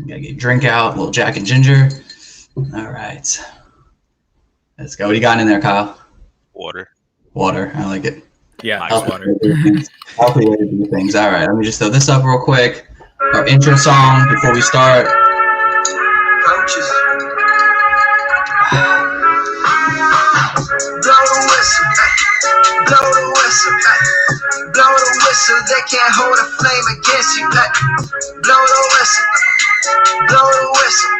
Gotta get a drink out, a little Jack and Ginger. All right. Let's go. What do you got in there, Kyle? Water. Water. I like it. Yeah, just water. Healthy way to do things. All right. Let me just throw this up real quick. Our intro song before we start. Coaches. Blow the whistle. Blow the whistle. Blow the whistle. They can't hold a flame against you. Blow the whistle. Blow the whistle.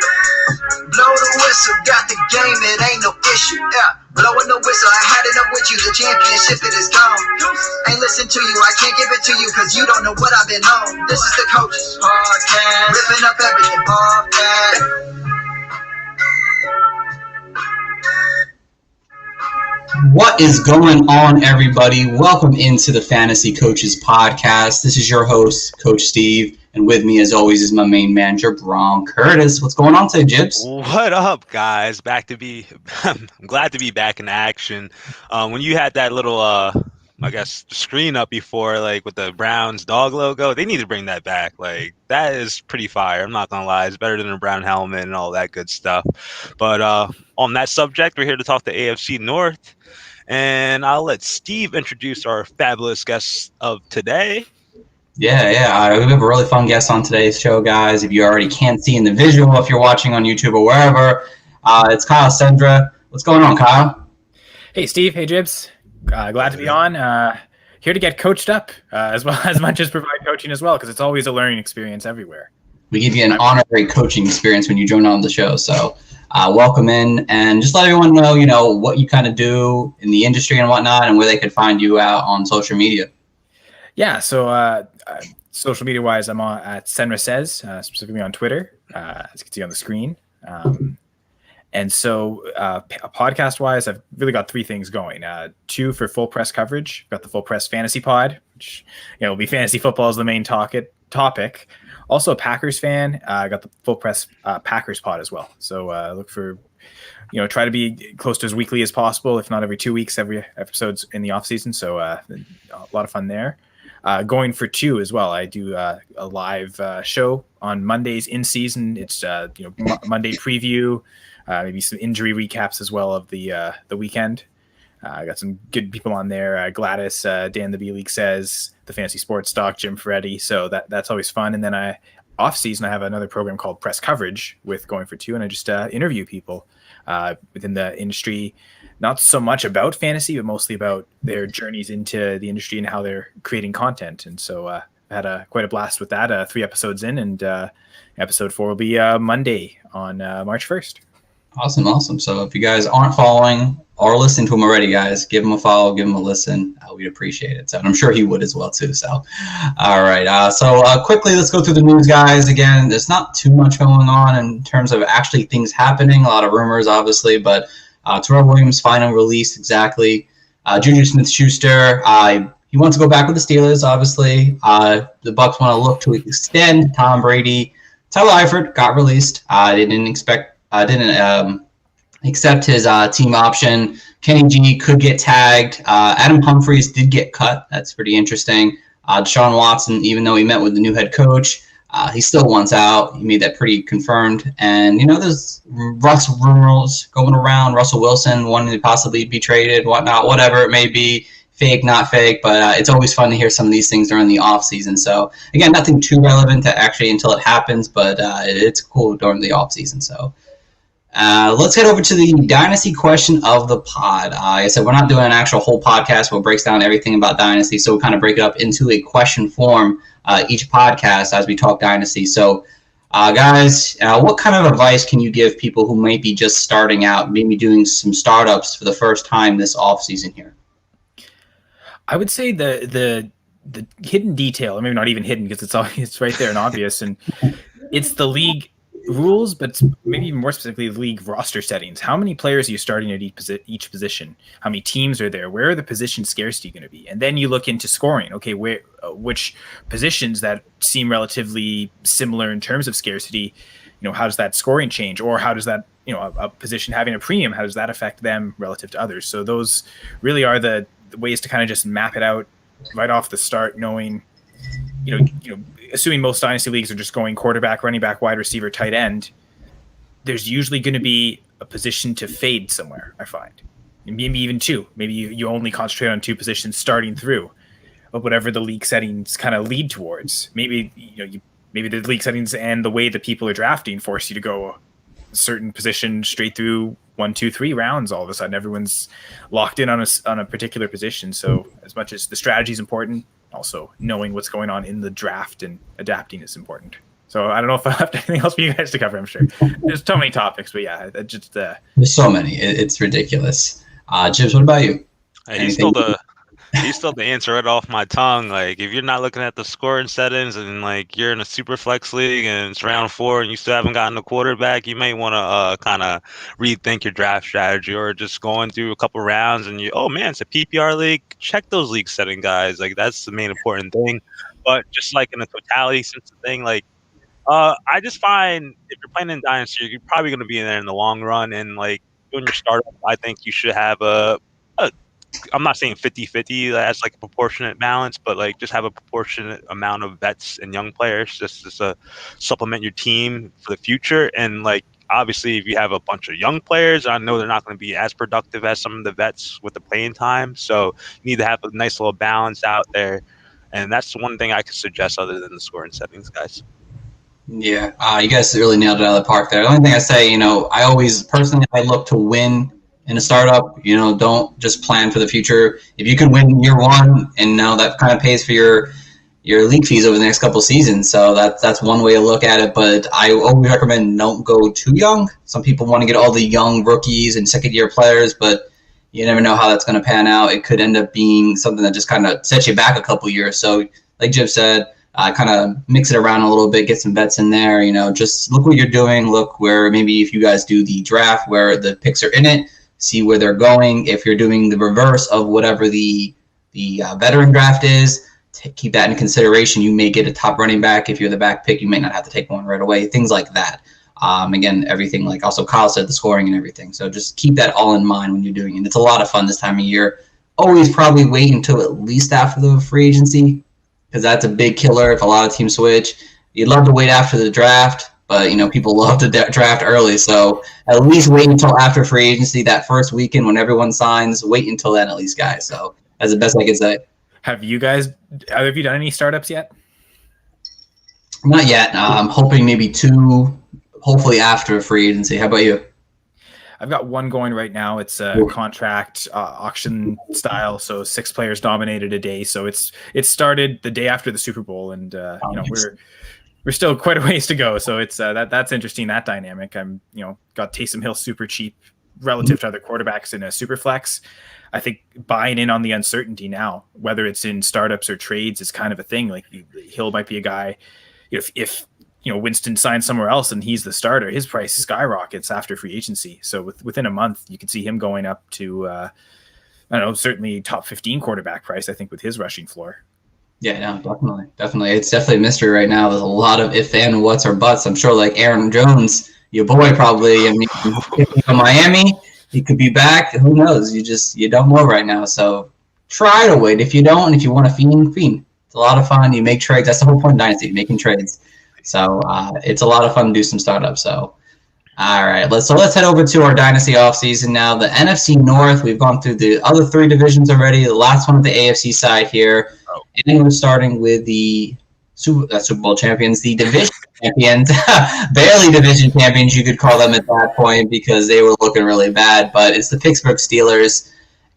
Blow the whistle. Got the game. It ain't no issue. Yeah. Blowing the whistle, I had it up with you. The championship, it is gone. Ain't listen to you, I can't give it to you, cause you don't know what I've been on. This is the Coaches Podcast, ripping up everything podcast. What is going on, everybody? Welcome into the Fantasy Coaches Podcast. This is your host, Coach Steve, and with me, as always, is my main manager, Bron Curtis. What's going on today, Jibs? What up, guys? I'm glad to be back in action. When you had that little, screen up before, like with the Browns dog logo, they need to bring that back. Like, that is pretty fire. I'm not gonna lie, it's better than a brown helmet and all that good stuff. But on that subject, we're here to talk to AFC North, and I'll let Steve introduce our fabulous guests of today. Yeah. We have a really fun guest on today's show, guys. If you already can't see in the visual, if you're watching on YouTube or wherever, it's Kyle Senra. What's going on, Kyle? Hey, Steve. Hey, Jibs. Glad to be on. Here to get coached up as well as much as provide coaching as well, because it's always a learning experience everywhere. We give you an honorary coaching experience when you join on the show. So welcome in, and just let everyone know, what you kind of do in the industry and whatnot, and where they could find you out on social media. Yeah, so social media-wise, I'm at Senra Says, specifically on Twitter, as you can see on the screen. And so podcast-wise, I've really got three things going. Two for full press coverage. Got the full press fantasy pod, which will be fantasy football as the main topic. Also a Packers fan. I got the full press Packers pod as well. So look for, try to be close to as weekly as possible, if not every 2 weeks, every episode's in the off season. So a lot of fun there. Going for two as well. I do a live show on Mondays in season. It's Monday preview, maybe some injury recaps as well of the weekend. I got some good people on there. Gladys, Dan the B League Says, the Fantasy Sports Doc, Jim Ferretti. So that's always fun. And then off season, I have another program called Press Coverage with Going for Two, and I just interview people within the industry. Not so much about fantasy, but mostly about their journeys into the industry and how they're creating content. And so I had quite a blast with that, 3 episodes in, and episode 4 will be Monday on March 1st. Awesome. So if you guys aren't following or listening to him already, guys, give him a follow, give him a listen. We'd appreciate it. So, and I'm sure he would as well, too. So, all right. So quickly, let's go through the news, guys. Again, there's not too much going on in terms of actually things happening. A lot of rumors, obviously, but Terrell Williams' final release, exactly. Juju Smith-Schuster, he wants to go back with the Steelers, obviously. The Bucs want to look to extend Tom Brady. Tyler Eifert got released. They didn't accept his team option. Kenny G could get tagged. Adam Humphries did get cut. That's pretty interesting. Deshaun Watson, even though he met with the new head coach, he still wants out. He made that pretty confirmed. And, there's rumors going around. Russell Wilson wanting to possibly be traded, whatnot, whatever it may be. Fake, not fake. But it's always fun to hear some of these things during the offseason. So, again, nothing too relevant to actually until it happens. But it's cool during the offseason. So, let's head over to the Dynasty question of the pod. Like I said, we're not doing an actual whole podcast where it breaks down everything about Dynasty. So, we'll kind of break it up into a question form each podcast as we talk Dynasty. So, guys, what kind of advice can you give people who might be just starting out, maybe doing some startups for the first time this offseason here? I would say the hidden detail, or maybe not even hidden because it's right there and obvious, and it's the league rules, but maybe even more specifically the league roster settings. How many players are you starting at each position? How many teams are there? Where are the position scarcity going to be? And then you look into scoring. Okay, which positions that seem relatively similar in terms of scarcity, how does that scoring change? Or how does that, a position having a premium, how does that affect them relative to others? So those really are the ways to kind of just map it out right off the start, knowing assuming most dynasty leagues are just going quarterback, running back, wide receiver, tight end, there's usually going to be a position to fade somewhere, I find. Maybe even two. Maybe you only concentrate on two positions starting through, but whatever the league settings kind of lead towards. Maybe maybe the league settings and the way that people are drafting force you to go a certain position straight through 1, 2, 3 rounds. All of a sudden, everyone's locked in on a particular position. So as much as the strategy is important, also knowing what's going on in the draft and adapting is important. So I don't know if I have anything else for you guys to cover. I'm sure there's so many topics, but yeah, just there's so many. It's ridiculous. Jibs, what about you? He stole the answer right off my tongue. Like, if you're not looking at the scoring settings and like you're in a super flex league and it's round 4 and you still haven't gotten a quarterback, you may want to kind of rethink your draft strategy, or just going through a couple rounds and oh man, it's a PPR league. Check those league setting guys. Like, that's the main important thing. But just like in the totality sense of thing, like, I just find if you're playing in Dynasty, you're probably going to be in there in the long run. And like doing your startup, I think you should have I'm not saying 50-50 as like a proportionate balance, but like just have a proportionate amount of vets and young players just to supplement your team for the future. And like, obviously, if you have a bunch of young players, I know they're not going to be as productive as some of the vets with the playing time. So you need to have a nice little balance out there. And that's the one thing I could suggest other than the scoring settings, guys. Yeah, you guys really nailed it out of the park there. The only thing I say, I always personally I look to win in a startup. Don't just plan for the future. If you can win year one, and now that kind of pays for your league fees over the next couple of seasons. So that's one way to look at it. But I always recommend don't go too young. Some people want to get all the young rookies and second-year players, but you never know how that's going to pan out. It could end up being something that just kind of sets you back a couple years. So like Jib said, kind of mix it around a little bit, get some bets in there. Just look what you're doing. Look where maybe if you guys do the draft where the picks are in it, see where they're going. If you're doing the reverse of whatever the veteran draft is, keep that in consideration. You may get a top running back. If you're the back pick, you may not have to take one right away. Things like that. Again, everything like also Kyle said, the scoring and everything. So just keep that all in mind when you're doing it. It's a lot of fun this time of year. Always probably wait until at least after the free agency, because that's a big killer if a lot of teams switch. You'd love to wait after the draft, but people love to draft early. So at least wait until after free agency, that first weekend when everyone signs. Wait until then, at least, guys. So that's the best I can say. Have you done any startups yet? Not yet. I'm hoping maybe 2, hopefully after free agency. How about you? I've got one going right now. It's a contract auction style, so 6 players dominated a day. So it started the day after the Super Bowl, and we're still quite a ways to go. So it's that's interesting, that dynamic. I'm got Taysom Hill super cheap relative to other quarterbacks in a super flex. I think buying in on the uncertainty now, whether it's in startups or trades, is kind of a thing. Like Hill might be a guy. If Winston signs somewhere else and he's the starter, his price skyrockets after free agency. So within a month, you could see him going up to, I don't know, certainly top 15 quarterback price, I think, with his rushing floor. Yeah, no, definitely. It's definitely a mystery right now. There's a lot of if and whats or buts. I'm sure like Aaron Jones, your boy probably, from Miami, he could be back. Who knows? You don't know right now. So try to wait. If you don't, and if you want to fiend. It's a lot of fun. You make trades. That's the whole point of Dynasty, making trades. So it's a lot of fun to do some startups. So, all right, let's head over to our Dynasty offseason now. The NFC North, we've gone through the other 3 divisions already. The last one at the AFC side here. And then we're starting with the Super Bowl champions, the division champions, barely division champions, you could call them at that point, because they were looking really bad. But it's the Pittsburgh Steelers.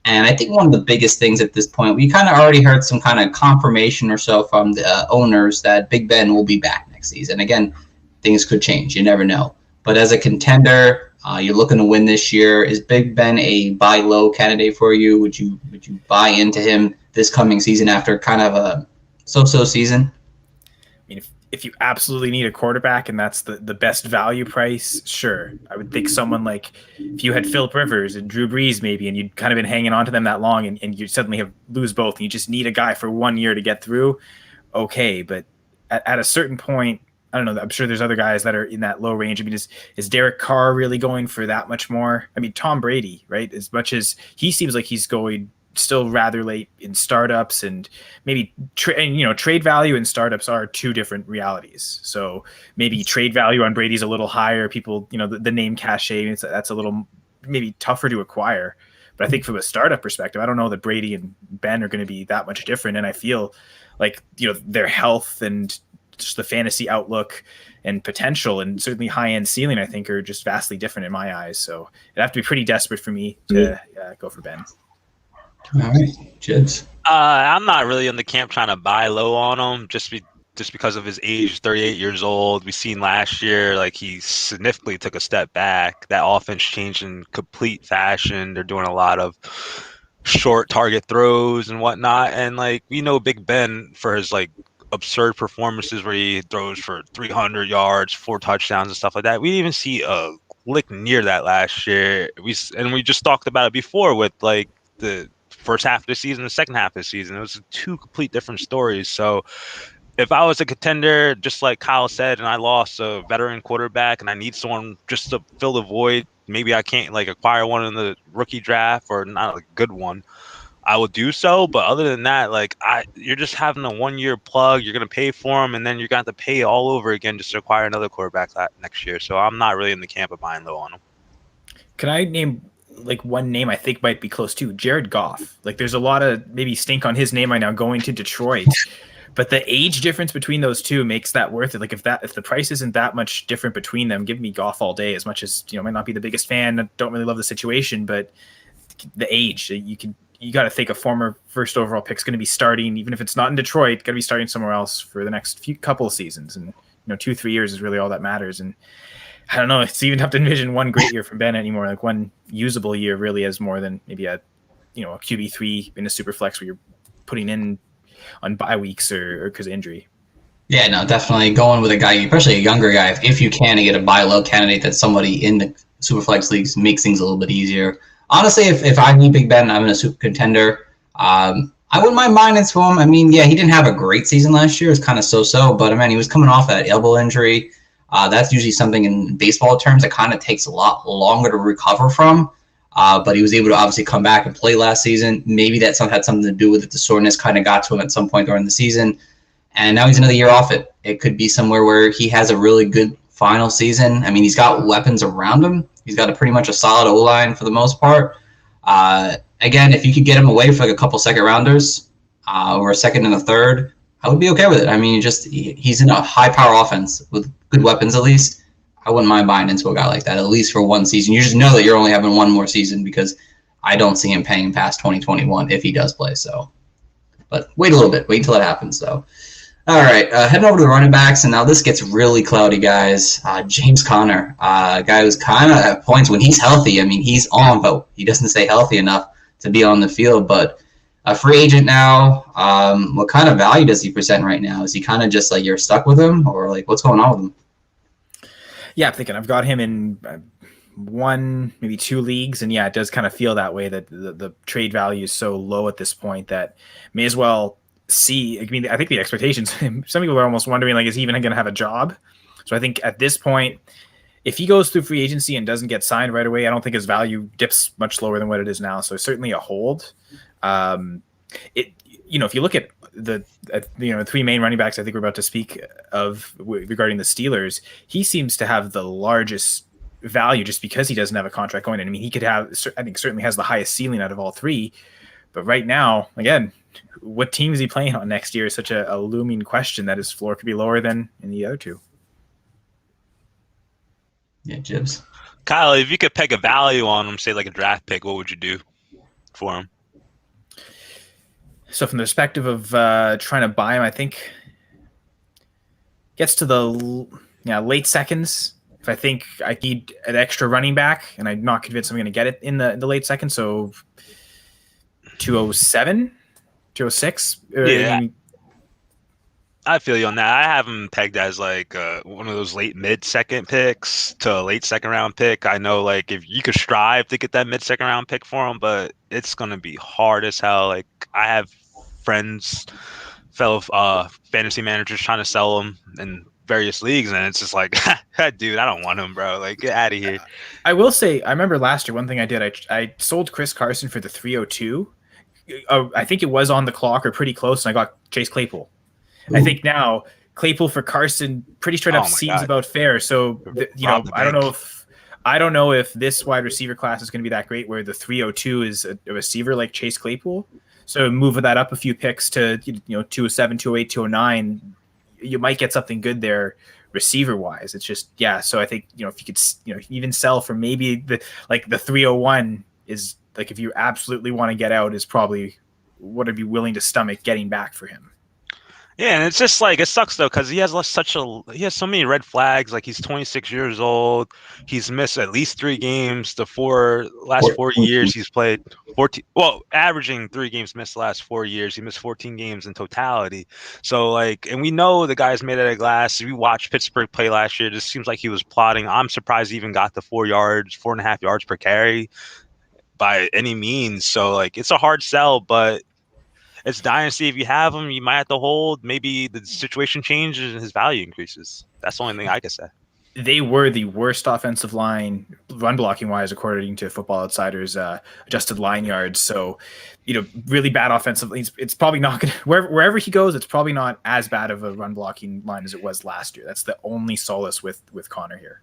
And I think one of the biggest things at this point, we kind of already heard some kind of confirmation or so from the owners that Big Ben will be back next season. Again, things could change. You never know. But as a contender, you're looking to win this year. Is Big Ben a buy low candidate for you? Would you buy into him this coming season after kind of a so-so season? I mean, if you absolutely need a quarterback and that's the best value price, sure. I would think someone like if you had Phillip Rivers and Drew Brees maybe, and you'd kind of been hanging on to them that long, and you suddenly lose both, and you just need a guy for 1 year to get through, okay. But at a certain point, I don't know. I'm sure there's other guys that are in that low range. I mean, is Derek Carr really going for that much more? I mean, Tom Brady, right? As much as he seems like he's going still rather late in startups, and maybe trade value and startups are two different realities. So maybe trade value on Brady's a little higher. People, the name cachet, that's a little maybe tougher to acquire. But I think from a startup perspective, I don't know that Brady and Ben are going to be that much different. And I feel like, their health and just the fantasy outlook and potential and certainly high-end ceiling, I think, are just vastly different in my eyes. So it'd have to be pretty desperate for me to go for Ben. All right, Jibs. I'm not really in the camp trying to buy low on him just because of his age, 38 years old. We seen last year, like, he significantly took a step back. That offense changed in complete fashion. They're doing a lot of short target throws and whatnot. And, like, we know Big Ben for his, like, absurd performances where he throws for 300 yards, 4 touchdowns and stuff like that. We didn't even see a lick near that last year. We just talked about it before with, like, the first half of the season, the second half of the season. It was 2 complete different stories. So if I was a contender, just like Kyle said, and I lost a veteran quarterback and I need someone just to fill the void, maybe I can't, like, acquire one in the rookie draft or not a good one, I will do so. But other than that, like, you're just having a 1-year plug. You're going to pay for him, and then you're going to have to pay all over again just to acquire another quarterback next year. So I'm not really in the camp of buying low on him. Can I name like one name I think might be close to? Jared Goff. Like, there's a lot of maybe stink on his name right now going to Detroit, but the age difference between those two makes that worth it. Like, if the price isn't that much different between them, give me Goff all day. As much as might not be the biggest fan, don't really love the situation, but the age, you got to think a former first overall pick is going to be starting, even if it's not in Detroit, got to be starting somewhere else for the next couple of seasons. And 2-3 years is really all that matters. And I don't know, it's even tough to envision one great year from Ben anymore. Like, one usable year really is more than maybe a QB3 in a super flex where you're putting in on bye weeks or because of injury. Yeah, no, definitely going with a guy, especially a younger guy, if you can, to get a buy low candidate that's somebody in the super flex leagues, makes things a little bit easier. Honestly, if I need Big Ben and I'm in a super contender, I wouldn't mind buying into him. I mean, yeah, he didn't have a great season last year. It was kind of so-so, but I mean, he was coming off that elbow injury. That's usually something in baseball terms that kind of takes a lot longer to recover from. But he was able to obviously come back and play last season. Maybe that had something to do with it. The soreness kind of got to him at some point during the season. And now he's another year off it. It could be somewhere where he has a really good final season. I mean, he's got weapons around him. He's got pretty much a solid O-line for the most part. Again, if you could get him away for like a couple second rounders or a second and a third, I would be okay with it. I mean, he's in a high-power offense with good weapons at least. I wouldn't mind buying into a guy like that, at least for one season. You just know that you're only having one more season because I don't see him paying past 2021 if he does play. So, but wait a little bit. Wait until it happens, though. All right, heading over to the running backs, and now this gets really cloudy, guys. James Conner, a guy who's kind of at points when he's healthy. I mean, he's on, but he doesn't stay healthy enough to be on the field. But a free agent now, what kind of value does he present right now? Is he kind of just like you're stuck with him, or like what's going on with him? Yeah, I'm thinking I've got him in 1, maybe 2 leagues, and yeah, it does kind of feel that way that the trade value is so low at this point that may as well see. I mean, I think the expectations, some people are almost wondering, like, is he even going to have a job? So I think at this point, if he goes through free agency and doesn't get signed right away, I don't think his value dips much lower than what it is now. So certainly a hold. If you look at the 3 main running backs I think we're about to speak of regarding the Steelers, he seems to have the largest value just because he doesn't have a contract going in. I mean, he could have, I think, certainly has the highest ceiling out of all 3. But right now, again, what team is he playing on next year is such a looming question that his floor could be lower than in the other 2. Yeah, Jibs. Kyle, if you could peg a value on him, say like a draft pick, what would you do for him? So from the perspective of trying to buy him, I think gets to the late seconds. If I think I need an extra running back and I'm not convinced I'm going to get it in the late seconds, so 207, 206. Yeah. I feel you on that. I have him pegged as like one of those late mid-second picks to a late second-round pick. I know, like, if you could strive to get that mid-second-round pick for him, but it's going to be hard as hell. Like, I have friends, fellow fantasy managers trying to sell him in various leagues, and it's just like, dude, I don't want him, bro. Like, get out of here. I will say, I remember last year, one thing I did, I sold Chris Carson for the 302. I think it was on the clock or pretty close, and I got Chase Claypool. Ooh. I think now Claypool for Carson pretty straight up seems about fair. So I don't know if this wide receiver class is going to be that great, where the 302 is a receiver like Chase Claypool. So moving that up a few picks to 207, 208, 209, you might get something good there receiver wise. It's just so I think if you could even sell for maybe the 301 is like, if you absolutely want to get out, is probably what I'd be willing to stomach getting back for him. Yeah, and it's just like, it sucks though, because he has so many red flags. Like, he's 26 years old. He's missed at least 3 games the last 4 years he's played. 14, well, averaging 3 games missed the last 4 years. He missed 14 games in totality. So and we know the guy's made out of glass. We watched Pittsburgh play last year. It just seems like he was plotting. I'm surprised he even got the 4.5 yards per carry by any means. So it's a hard sell, but it's Dynasty. If you have him, you might have to hold. Maybe the situation changes and his value increases. That's the only thing I can say. They were the worst offensive line run blocking wise, according to Football Outsiders adjusted line yards. So, really bad offensive. It's probably not going to, wherever he goes, it's probably not as bad of a run blocking line as it was last year. That's the only solace with Connor here.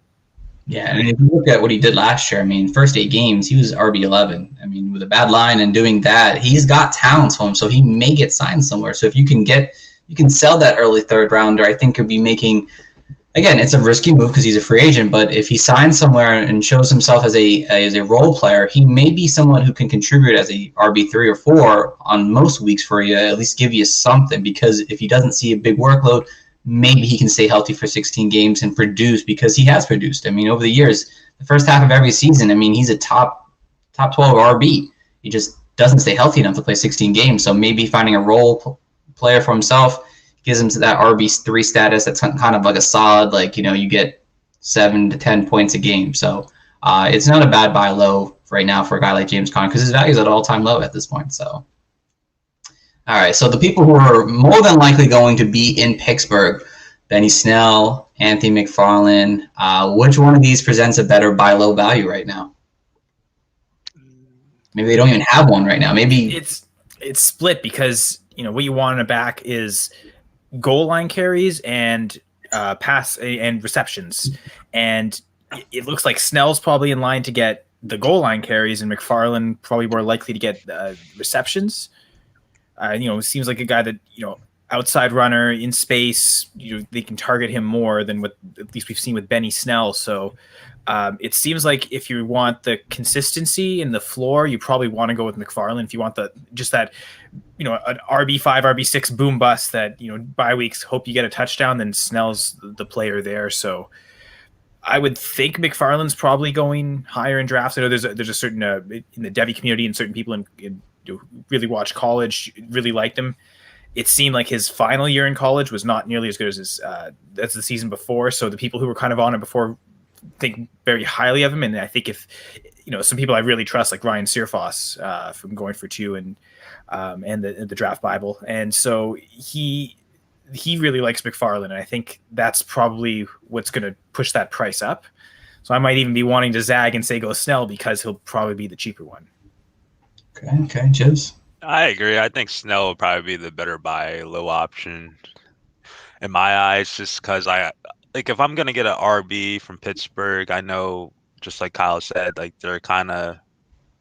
Yeah, and if you look at what he did last year, first 8 games, he was RB11. With a bad line and doing that, he's got talent to him, so he may get signed somewhere. So if you can sell that early 3rd rounder, I think could be making, again, it's a risky move because he's a free agent, but if he signs somewhere and shows himself as a role player, he may be someone who can contribute as a RB3 or 4 on most weeks for you, at least give you something, because if he doesn't see a big workload, maybe he can stay healthy for 16 games and produce, because he has produced. Over the years, the first half of every season, he's a top 12 RB. He just doesn't stay healthy enough to play 16 games. So maybe finding a role player for himself gives him to that RB3 status. That's kind of like a solid, you get 7 to 10 points a game. So it's not a bad buy low right now for a guy like James Conner, because his value is at an all-time low at this point. So. All right, so the people who are more than likely going to be in Pittsburgh, Benny Snell, Anthony McFarland, which one of these presents a better buy low value right now? Maybe they don't even have one right now. Maybe it's split, because what you want in a back is goal line carries and pass and receptions, and it looks like Snell's probably in line to get the goal line carries, and McFarland probably more likely to get receptions. It seems like a guy that, outside runner in space, they can target him more than what at least we've seen with Benny Snell. So it seems like if you want the consistency in the floor, you probably want to go with McFarland. If you want that an RB5, RB6 boom bust that, bye weeks, hope you get a touchdown, then Snell's the player there. So I would think McFarland's probably going higher in drafts. I know there's a certain in the Devy community and certain people in really watch college, really liked him. It seemed like his final year in college was not nearly as good as as the season before. So the people who were kind of on it before think very highly of him. And I think if, some people I really trust, like Ryan Searfoss from Going for Two and the Draft Bible. And so he really likes McFarland. And I think that's probably what's going to push that price up. So I might even be wanting to zag and say go Snell, because he'll probably be the cheaper one. Okay, Jibs. I agree. I think Snell will probably be the better buy low option in my eyes, just because if I'm gonna get an RB from Pittsburgh, I know, just like Kyle said, they're kind of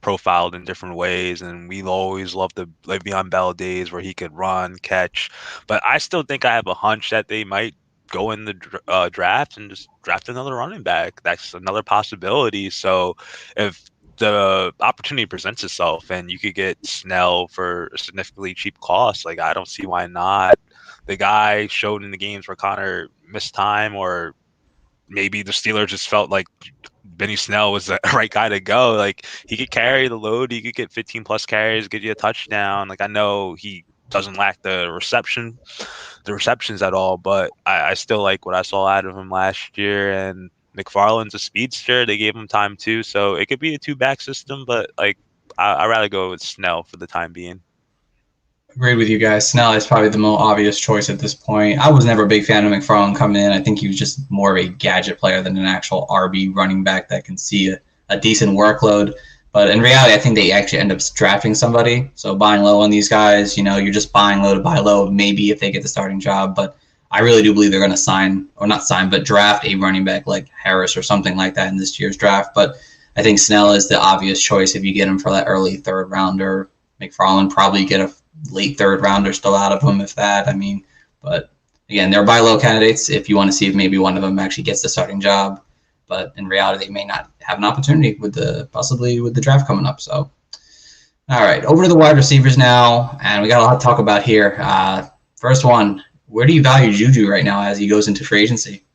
profiled in different ways, and we always love the Le'Veon Bell days where he could run, catch. But I still think I have a hunch that they might go in the draft and just draft another running back. That's another possibility. So if the opportunity presents itself and you could get Snell for a significantly cheap cost, I don't see why not. The guy showed in the games where Connor missed time, or maybe the Steelers just felt like Benny Snell was the right guy to go. He could carry the load. He could get 15 plus carries, get you a touchdown. I know he doesn't lack the receptions at all, but I still like what I saw out of him last year. And McFarland's a speedster. They gave him time too, so it could be a 2-back system. But I'd rather go with Snell for the time being. Agreed with you guys. Snell is probably the more obvious choice at this point. I was never a big fan of McFarland coming in. I think he was just more of a gadget player than an actual RB running back that can see a decent workload. But in reality, I think they actually end up drafting somebody. So buying low on these guys, you're just buying low to buy low, maybe if they get the starting job. But I really do believe they're going to draft a running back like Harris or something like that in this year's draft. But I think Snell is the obvious choice if you get him for that early third rounder. McFarland probably get a late third rounder still out of him, if that. But again, they're buy low candidates if you want to see if maybe one of them actually gets the starting job. But in reality, they may not have an opportunity possibly with the draft coming up. So, all right, over to the wide receivers now, and we got a lot to talk about here. First one, where do you value Juju right now as he goes into free agency?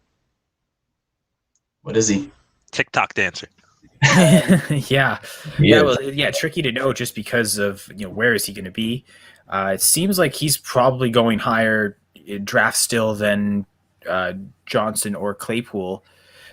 What is he? TikTok dancer. Yeah. Tricky to know just because of where is he going to be. It seems like he's probably going higher in draft still than Johnson or Claypool.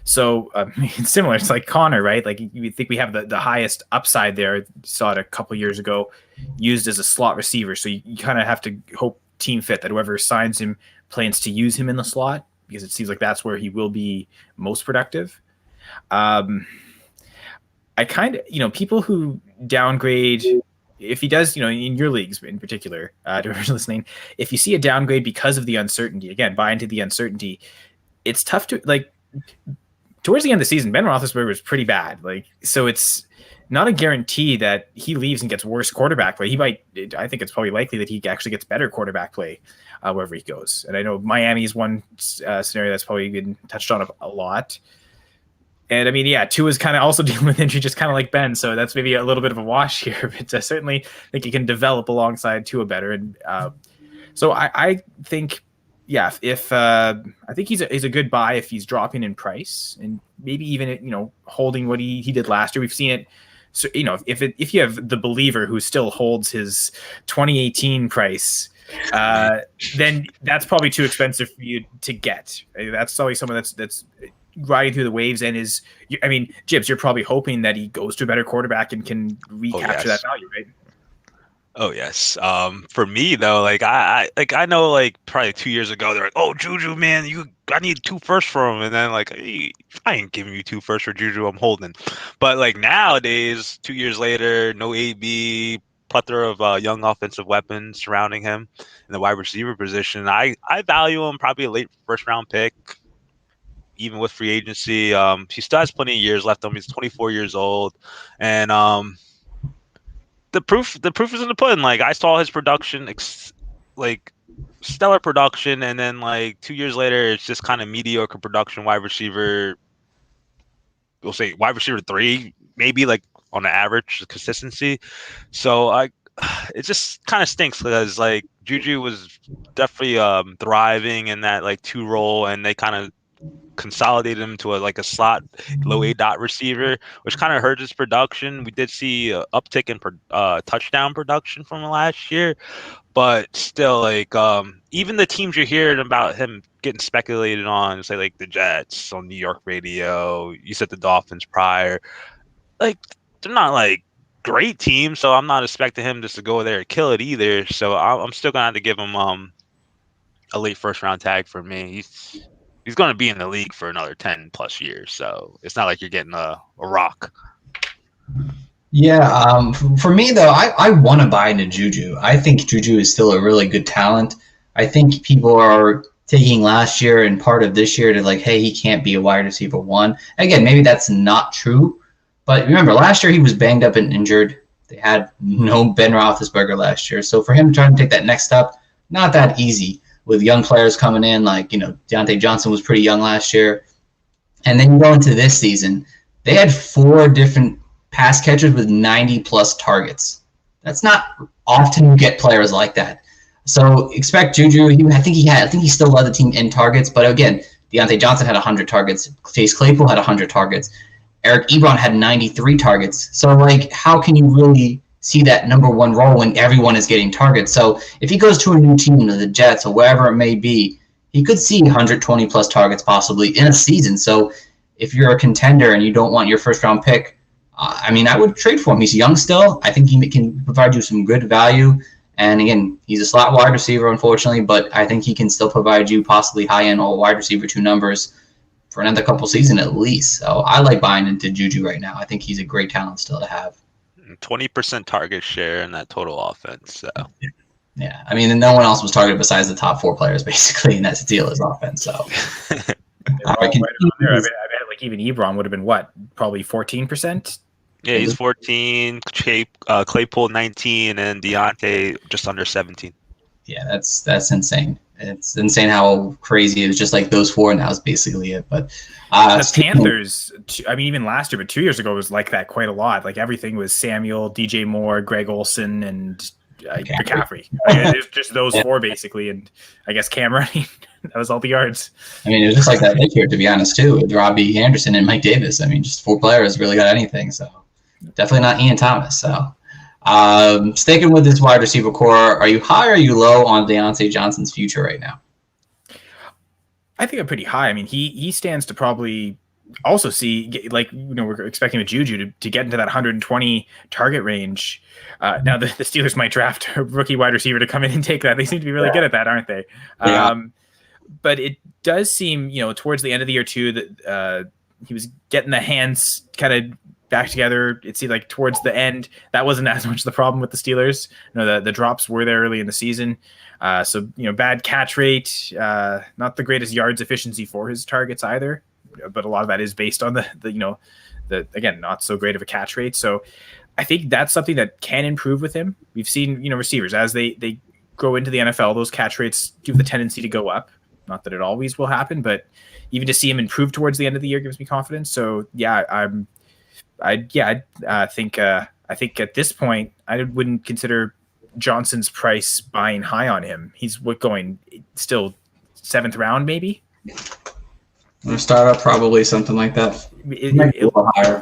So it's similar. It's like Connor, right? Like you think we have the highest upside there. Saw it a couple years ago, used as a slot receiver. So you kind of have to hope team fit that whoever signs him plans to use him in the slot, because it seems like that's where he will be most productive. I kind of, people who downgrade, if he does, in your leagues in particular, to whoever's listening, if you see a downgrade because of the uncertainty, again, buy into the uncertainty, it's tough to, towards the end of the season, Ben Roethlisberger was pretty bad. So it's not a guarantee that he leaves and gets worse quarterback play. I think it's probably likely that he actually gets better quarterback play wherever he goes. And I know Miami is one scenario that's probably been touched on a lot. And Tua's kind of also dealing with injury, just kind of like Ben. So that's maybe a little bit of a wash here, but certainly I think he can develop alongside Tua better. And so I think, if I think he's a good buy if he's dropping in price and maybe even holding what he did last year. We've seen it. So if you have the believer who still holds his 2018 price, then that's probably too expensive for you to get. That's probably someone that's riding through the waves and Gibbs, you're probably hoping that he goes to a better quarterback and can recapture that value, right? Oh yes. For me though, I know probably 2 years ago they're like, "Oh, Juju, man, I need 2 firsts for him," and then hey, I ain't giving you 2 firsts for Juju, I'm holding. But nowadays, 2 years later, no AB, plethora of young offensive weapons surrounding him in the wide receiver position. I value him probably a late first round pick, even with free agency. He still has plenty of years left on him. He's 24 years old, and the proof is in the pudding. I saw his production, stellar production, and then 2 years later, it's just kind of mediocre production. Wide receiver, we'll say wide receiver 3, maybe on the average consistency. So it just kind of stinks because Juju was definitely thriving in that 2 role, and they kind of consolidated him to a slot low A dot receiver, which kind of hurt his production. We did see an uptick in touchdown production from last year, but still even the teams you're hearing about him getting speculated on, say the Jets on New York radio, you said the Dolphins prior, they're not great teams, so I'm not expecting him just to go there and kill it either. So I'm still gonna have to give him a late first round tag for me. He's going to be in the league for another 10 plus years. So it's not like you're getting a rock. Yeah. For me though, I want to buy into Juju. I think Juju is still a really good talent. I think people are taking last year and part of this year to hey, he can't be a wide receiver 1. Again, maybe that's not true, but remember last year he was banged up and injured. They had no Ben Roethlisberger last year. So for him trying to take that next step, not that easy. With young players coming in, Deontay Johnson was pretty young last year. And then you go into this season, they had 4 different pass catchers with 90-plus targets. That's not often you get players like that. So expect Juju. I think he still led the team in targets. But again, Deontay Johnson had 100 targets. Chase Claypool had 100 targets. Eric Ebron had 93 targets. So how can you really see that number 1 role when everyone is getting targets? So if he goes to a new team, the Jets or wherever it may be, he could see 120 plus targets possibly in a season. So if you're a contender and you don't want your first round pick, I would trade for him. He's young still. I think he can provide you some good value. And again, he's a slot wide receiver, unfortunately, but I think he can still provide you possibly high-end or wide receiver 2 numbers for another couple seasons at least. So I like buying into Juju right now. I think he's a great talent still to have. 20% target share in that total offense. So. Yeah, I mean, no one else was targeted besides the top 4 players, basically, in that Steelers offense. So, I bet like even Ebron would have been what, probably 14%. Yeah, he's 14. Claypool 19, and Deontay just under 17. Yeah, that's insane. It's insane how crazy it was. Just like those 4, and that was basically it. But the Panthers, I mean, even last year, but 2 years ago was like that quite a lot. Like everything was Samuel, DJ Moore, Greg Olsen, and McCaffrey. It's just those 4 basically, and I guess Cam running. That was all the yards. I mean, it was just like that this year, to be honest, too, with Robbie Anderson and Mike Davis. I mean, just 4 players really got anything. So definitely not Ian Thomas. So sticking with this wide receiver core, are you high or are you low on Deontay Johnson's future right now? I think I'm pretty high. I mean, he stands to probably also see, like, we're expecting with Juju to get into that 120 target range. Now the Steelers might draft a rookie wide receiver to come in and take that. They seem to be really good at that, aren't they? Yeah. But it does seem, towards the end of the year too, that he was getting the hands kind of back together. It seemed like towards the end, that wasn't as much the problem with the Steelers. The drops were there early in the season. So bad catch rate, not the greatest yards efficiency for his targets either. But a lot of that is based on the again, not so great of a catch rate. So I think that's something that can improve with him. We've seen, receivers as they grow into the NFL, those catch rates do have the tendency to go up. Not that it always will happen, but even to see him improve towards the end of the year gives me confidence. So yeah, I think at this point I wouldn't consider Johnson's price buying high on him. He's going still 7th round maybe. I'm gonna start up probably something like that. It might be a little higher.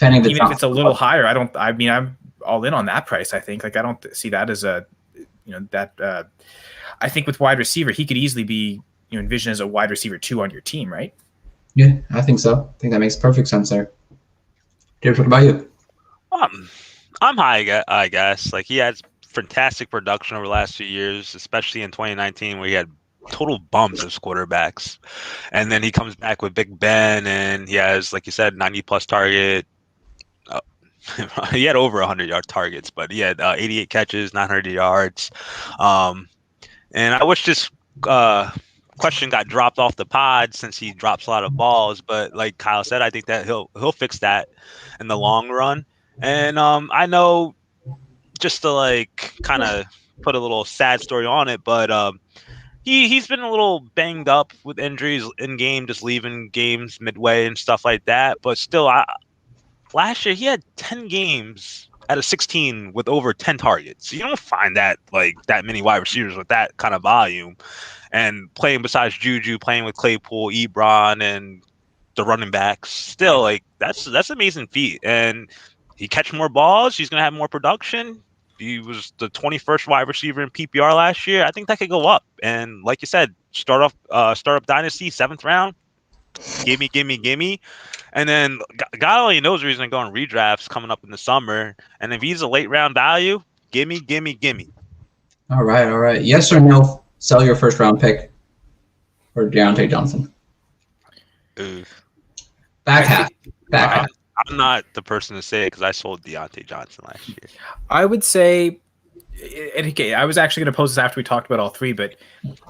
Even if it's a little higher, I'm all in on that price. I think I don't see that as a I think with wide receiver, he could easily be envisioned as a wide receiver 2 on your team, right? Yeah, I think so. I think that makes perfect sense there. Jared, what about you? I'm high, I guess. Like, he had fantastic production over the last few years, especially in 2019 where he had total bumps as quarterbacks. And then he comes back with Big Ben, and he has, like you said, 90-plus target. He had over 100-yard targets, but he had 88 catches, 900 yards. And I wish this question got dropped off the pod since he drops a lot of balls. But like Kyle said, I think that he'll fix that in the long run. And I know, just to kind of put a little sad story on it, but he's been a little banged up with injuries in game, just leaving games midway and stuff like that. But still, last year he had 10 games out of 16 with over 10 targets. You don't find that that many wide receivers with that kind of volume, and playing besides Juju, playing with Claypool, Ebron, and the running backs. Still, that's an amazing feat. And he catch more balls. He's gonna have more production. He was the 21st wide receiver in PPR last year. I think that could go up. And like you said, start up Dynasty, 7th round. Gimme. And then God only knows where he's going to go in redrafts coming up in the summer. And if he's a late round value, gimme. All right. Yes or no, sell your 1st round pick for Deontay Johnson? Back half. I'm not the person to say it because I sold Deontay Johnson last year. I would say, and okay, I was actually going to pose this after we talked about all 3, but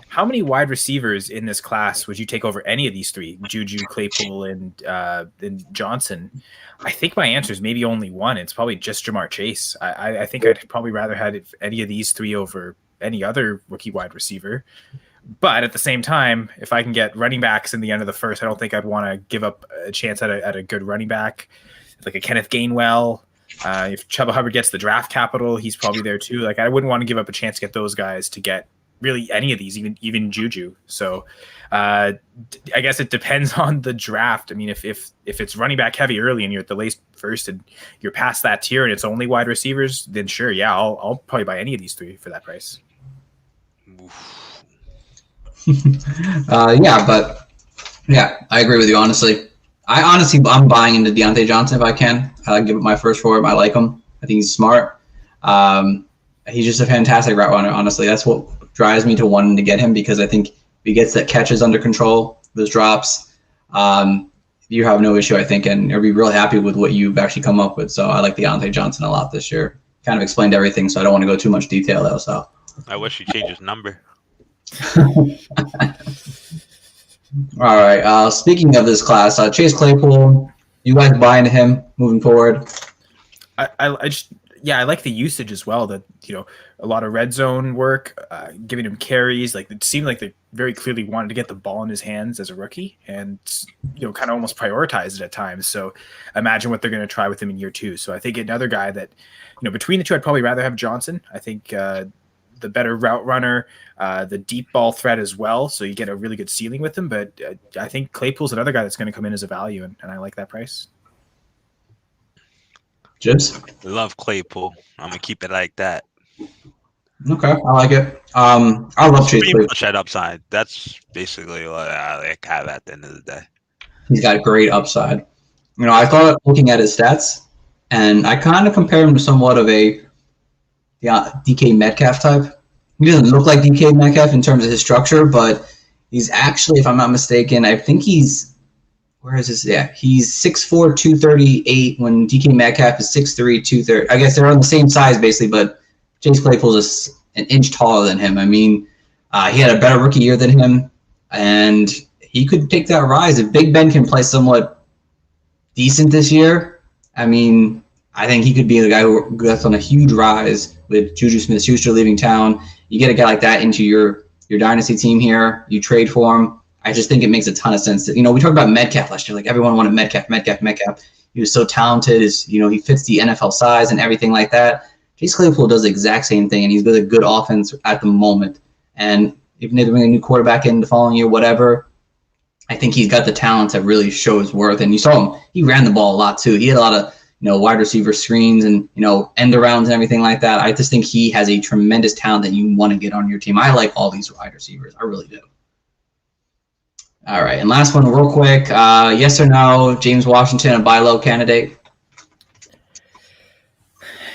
how many wide receivers in this class would you take over any of these 3? Juju, Claypool, and Johnson? I think my answer is maybe only one. It's probably just Jamar Chase. I think I'd probably rather had any of these 3 over any other rookie wide receiver. But at the same time, if I can get running backs in the end of the 1st, I don't think I'd want to give up a chance at a good running back, like a Kenneth Gainwell. If Chuba Hubbard gets the draft capital, he's probably there too. I wouldn't want to give up a chance to get those guys to get really any of these, even Juju. So I guess it depends on the draft. I mean, if it's running back heavy early and you're at the late 1st and you're past that tier and it's only wide receivers, then sure, yeah, I'll probably buy any of these 3 for that price. I agree with you, honestly. I'm buying into Deontay Johnson if I can. I give it my 1st for him. I like him. I think he's smart. He's just a fantastic route runner, honestly. That's what drives me to wanting to get him, because I think if he gets that catches under control, those drops, you have no issue, I think, and you'll be real happy with what you've actually come up with. So I like Deontay Johnson a lot this year. Kind of explained everything, so I don't want to go too much detail though. So I wish he changed his number. all right. Speaking of this class, Chase Claypool, you guys buy into him moving forward? I just I like the usage as well. That a lot of red zone work, giving him carries. Like it seemed like they very clearly wanted to get the ball in his hands as a rookie, and kind of almost prioritize it at times. So imagine what they're going to try with him in year 2. So I think another guy that between the two, I'd probably rather have Johnson. I think the better route runner, the deep ball threat as well. So you get a really good ceiling with him. But I think Claypool's another guy that's going to come in as a value, and I like that price. Jibs? Love Claypool. I'm gonna keep it like that. Okay, I like it. I love Chase Claypool. Much that upside. That's basically what I have at the end of the day. He's got great upside. I thought looking at his stats, and I kind of compare him to somewhat of a DK Metcalf type. He doesn't look like DK Metcalf in terms of his structure, but he's actually, if I'm not mistaken, I think he's where is this? Yeah, he's 6'4", 238 when DK Metcalf is 6'3", 230. I guess they're on the same size basically, but Chase Claypool is an inch taller than him. I mean, he had a better rookie year than him, and he could take that rise. If Big Ben can play somewhat decent this year, I mean, I think he could be the guy who gets on a huge rise with Juju Smith-Schuster leaving town. You get a guy like that into your dynasty team here. You trade for him. I just think it makes a ton of sense. We talked about Metcalf last year. Like everyone wanted Metcalf. He was so talented. He fits the NFL size and everything like that. Chase Claypool does the exact same thing, and he's got a good offense at the moment. And even if they bring a new quarterback in the following year, whatever, I think he's got the talent that really shows worth. And you saw him; he ran the ball a lot too. He had a lot of wide receiver screens and end arounds and everything like that. I just think he has a tremendous talent that you want to get on your team. I like all these wide receivers. I really do. All right, and last one real quick. Yes or no, James Washington, a buy low candidate?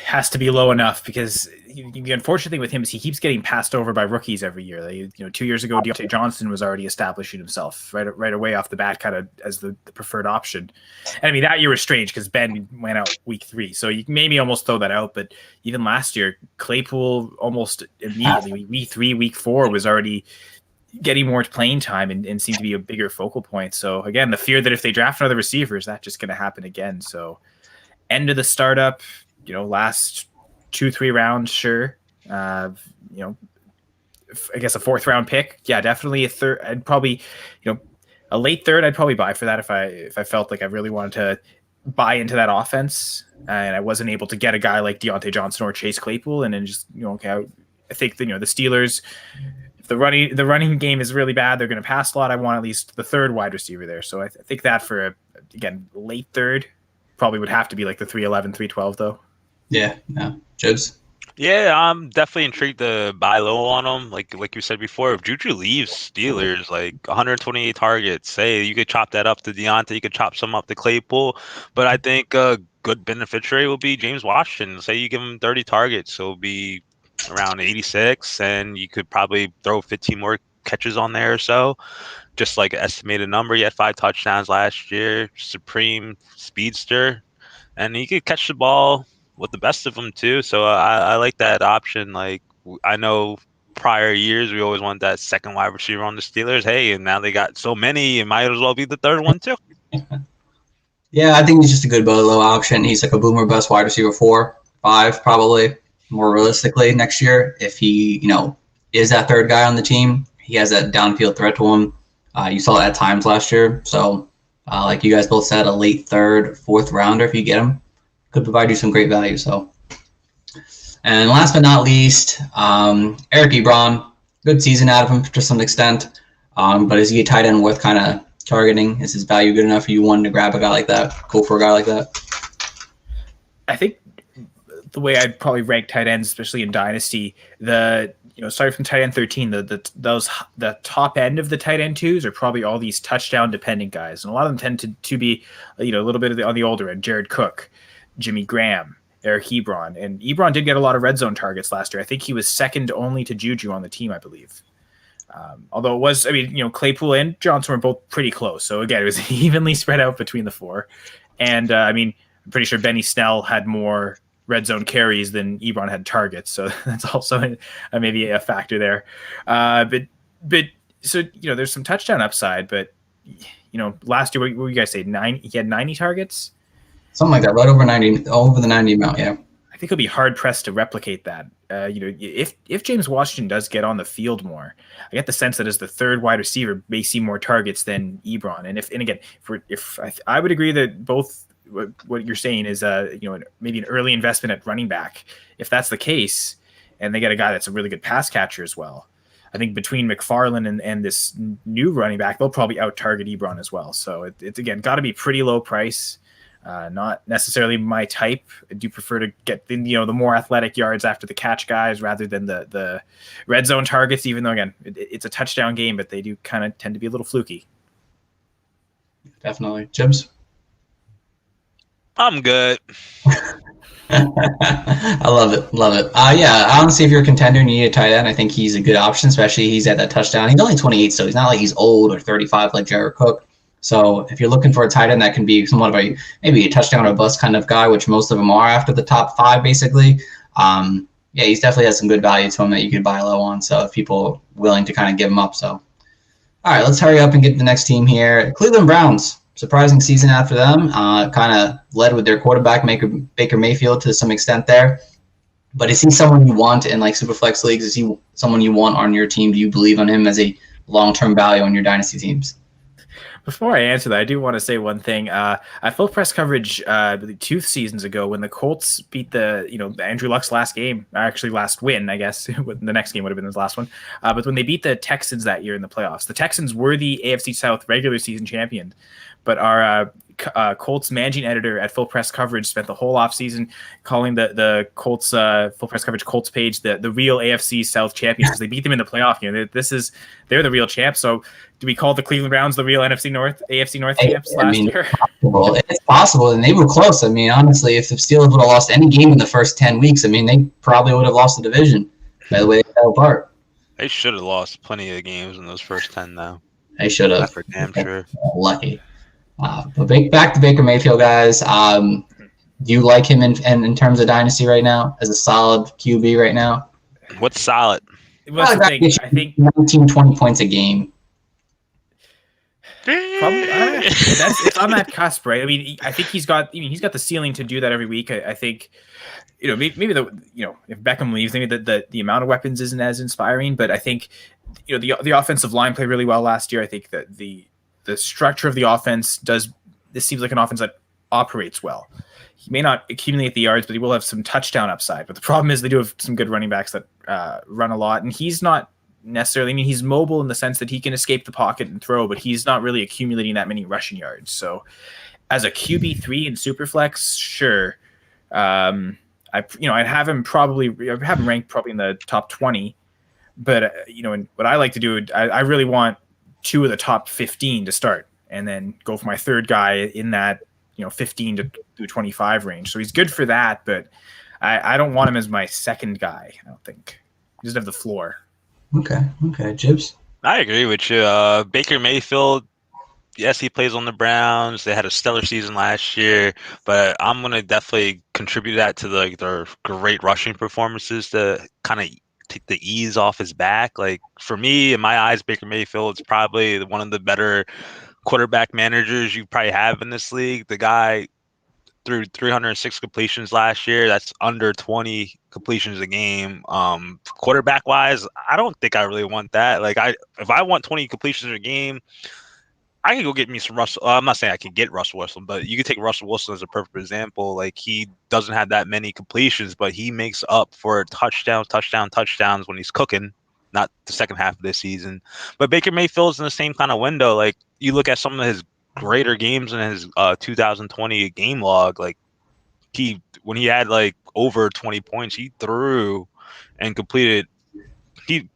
Has to be low enough because the unfortunate thing with him is he keeps getting passed over by rookies every year. 2 years ago, Deontay Johnson was already establishing himself right away off the bat, kind of as the preferred option. And I mean, that year was strange because Ben went out week 3. So you maybe almost throw that out. But even last year, Claypool almost immediately, week 3, week 4 was already getting more playing time and seemed to be a bigger focal point. So again, the fear that if they draft another receiver, is that just going to happen again? So end of the startup, last 2-3 rounds, sure. I guess a 4th round pick. Yeah, definitely a third. I'd probably, a late third, I'd probably buy for that if I felt like I really wanted to buy into that offense and I wasn't able to get a guy like Deontay Johnson or Chase Claypool. And then just, I think the Steelers, if the running game is really bad, they're going to pass a lot. I want at least the third wide receiver there. So I think that for again, late third probably would have to be like the 311, 312 though. Yeah. Jibs? Yeah, I'm definitely intrigued to buy low on him. Like you said before, if Juju leaves Steelers, like 128 targets, say you could chop that up to Deontay, you could chop some up to Claypool. But I think a good beneficiary will be James Washington. Say you give him 30 targets, so it'll be around 86, and you could probably throw 15 more catches on there or so. Just like an estimated number. He had 5 touchdowns last year, supreme speedster, and he could catch the ball with the best of them too. So I like that option. Like I know prior years we always wanted that second wide receiver on the Steelers. Hey, and now they got so many, it might as well be the third one too. Yeah, I think he's just a good low option. He's like a boomer bust wide receiver 4, 5 probably more realistically next year. If he, is that third guy on the team, he has that downfield threat to him. You saw it at times last year. So like you guys both said, a late 3rd, 4th rounder if you get him could provide you some great value. So, and last but not least, Eric Ebron, good season out of him to some extent. But is he a tight end worth kind of targeting? Is his value good enough for you wanting to grab a guy like that, go for a guy like that? I think the way I'd probably rank tight ends, especially in Dynasty, starting from tight end 13, the top end of the tight end 2s are probably all these touchdown dependent guys, and a lot of them tend to be a little bit on the older end. Jared Cook, Jimmy Graham, Eric Ebron, and Ebron did get a lot of red zone targets last year. I think he was second only to Juju on the team, I believe. Although it was, I mean, Claypool and Johnson were both pretty close. So again, it was evenly spread out between the four. And I mean, I'm pretty sure Benny Snell had more red zone carries than Ebron had targets. So that's also maybe a factor there. But so, there's some touchdown upside, but last year, what did you guys say? He had 90 targets? Something like that, right over 90, over the 90 amount, yeah. I think he'll be hard pressed to replicate that. If James Washington does get on the field more, I get the sense that as the third wide receiver may see more targets than Ebron. And again, I would agree that both what you're saying is maybe an early investment at running back. If that's the case, and they get a guy that's a really good pass catcher as well, I think between McFarland and this new running back, they'll probably out target Ebron as well. So it's again got to be pretty low price. Not necessarily my type. I do prefer to get the more athletic yards after the catch guys rather than the red zone targets, even though, again, it's a touchdown game, but they do kind of tend to be a little fluky. Definitely. Jibs? I'm good. I love it. Yeah, honestly, if you're a contender and you need a tight end, I think he's a good option, especially he's at that touchdown. He's only 28, so he's not like he's old or 35 like Jared Cook. So if you're looking for a tight end that can be somewhat of maybe a touchdown or bust kind of guy, which most of them are after the top 5, basically, he's definitely has some good value to him that you could buy low on. So if people are willing to kind of give him up. So, all right, let's hurry up and get the next team here. Cleveland Browns, surprising season after them, kind of led with their quarterback, Baker Mayfield, to some extent there. But is he someone you want in like Superflex leagues? Is he someone you want on your team? Do you believe on him as a long-term value on your dynasty teams? Before I answer that, I do want to say one thing. At full press coverage 2 seasons ago, when the Colts beat Andrew Luck's last game, actually last win, I guess, the next game would have been his last one. But when they beat the Texans that year in the playoffs, the Texans were the AFC South regular season champion. But our Colts managing editor at Full Press Coverage spent the whole offseason calling the Colts Full Press Coverage Colts page the real AFC South champions because they beat them in the playoff. They're the real champs. So do we call the Cleveland Browns the real AFC North champs last year? It's possible, and they were close. I mean, honestly, if the Steelers would have lost any game in the first 10 weeks, I mean, they probably would have lost the division by the way they fell apart. They should have lost plenty of games in those first 10, though. They should have. That's for damn sure. Lucky. But back to Baker Mayfield, guys. Do you like him in terms of dynasty right now as a solid QB right now? What's solid? What's the thing? I think 19, 20 points a game. Probably, it's on that cusp, right? I mean, I think he's got the ceiling to do that every week. I think, maybe if Beckham leaves, maybe the amount of weapons isn't as inspiring. But I think, the offensive line played really well last year. I think that the structure of the offense this seems like an offense that operates well. He may not accumulate the yards, but he will have some touchdown upside. But the problem is they do have some good running backs that run a lot, and he's not necessarily. I mean, he's mobile in the sense that he can escape the pocket and throw, but he's not really accumulating that many rushing yards. So, as a QB3 in Superflex, sure, I'd have him ranked probably in the top 20. But and what I like to do, I really want 2 of the top 15 to start, and then go for my third guy in that 15 to 25 range. So he's good for that, but I don't want him as my second guy. I don't think he doesn't have the floor. Okay, Jibs. I agree with you. Baker Mayfield, yes, he plays on the Browns. They had a stellar season last year, but I'm gonna definitely contribute that to their great rushing performances to kind of take the ease off his back. Like for me, in my eyes, Baker Mayfield is probably one of the better quarterback managers you probably have in this league. The guy threw 306 completions last year. That's under 20 completions a game. Quarterback wise, I don't think I really want that. Like if I want 20 completions a game, I can go get me some Russell. I'm not saying I can get Russell Wilson, but you could take Russell Wilson as a perfect example. Like he doesn't have that many completions, but he makes up for touchdowns when he's cooking. Not the second half of this season, but Baker Mayfield's in the same kind of window. Like you look at some of his greater games in his 2020 game log. Like when he had like over 20 points, he threw and completed. He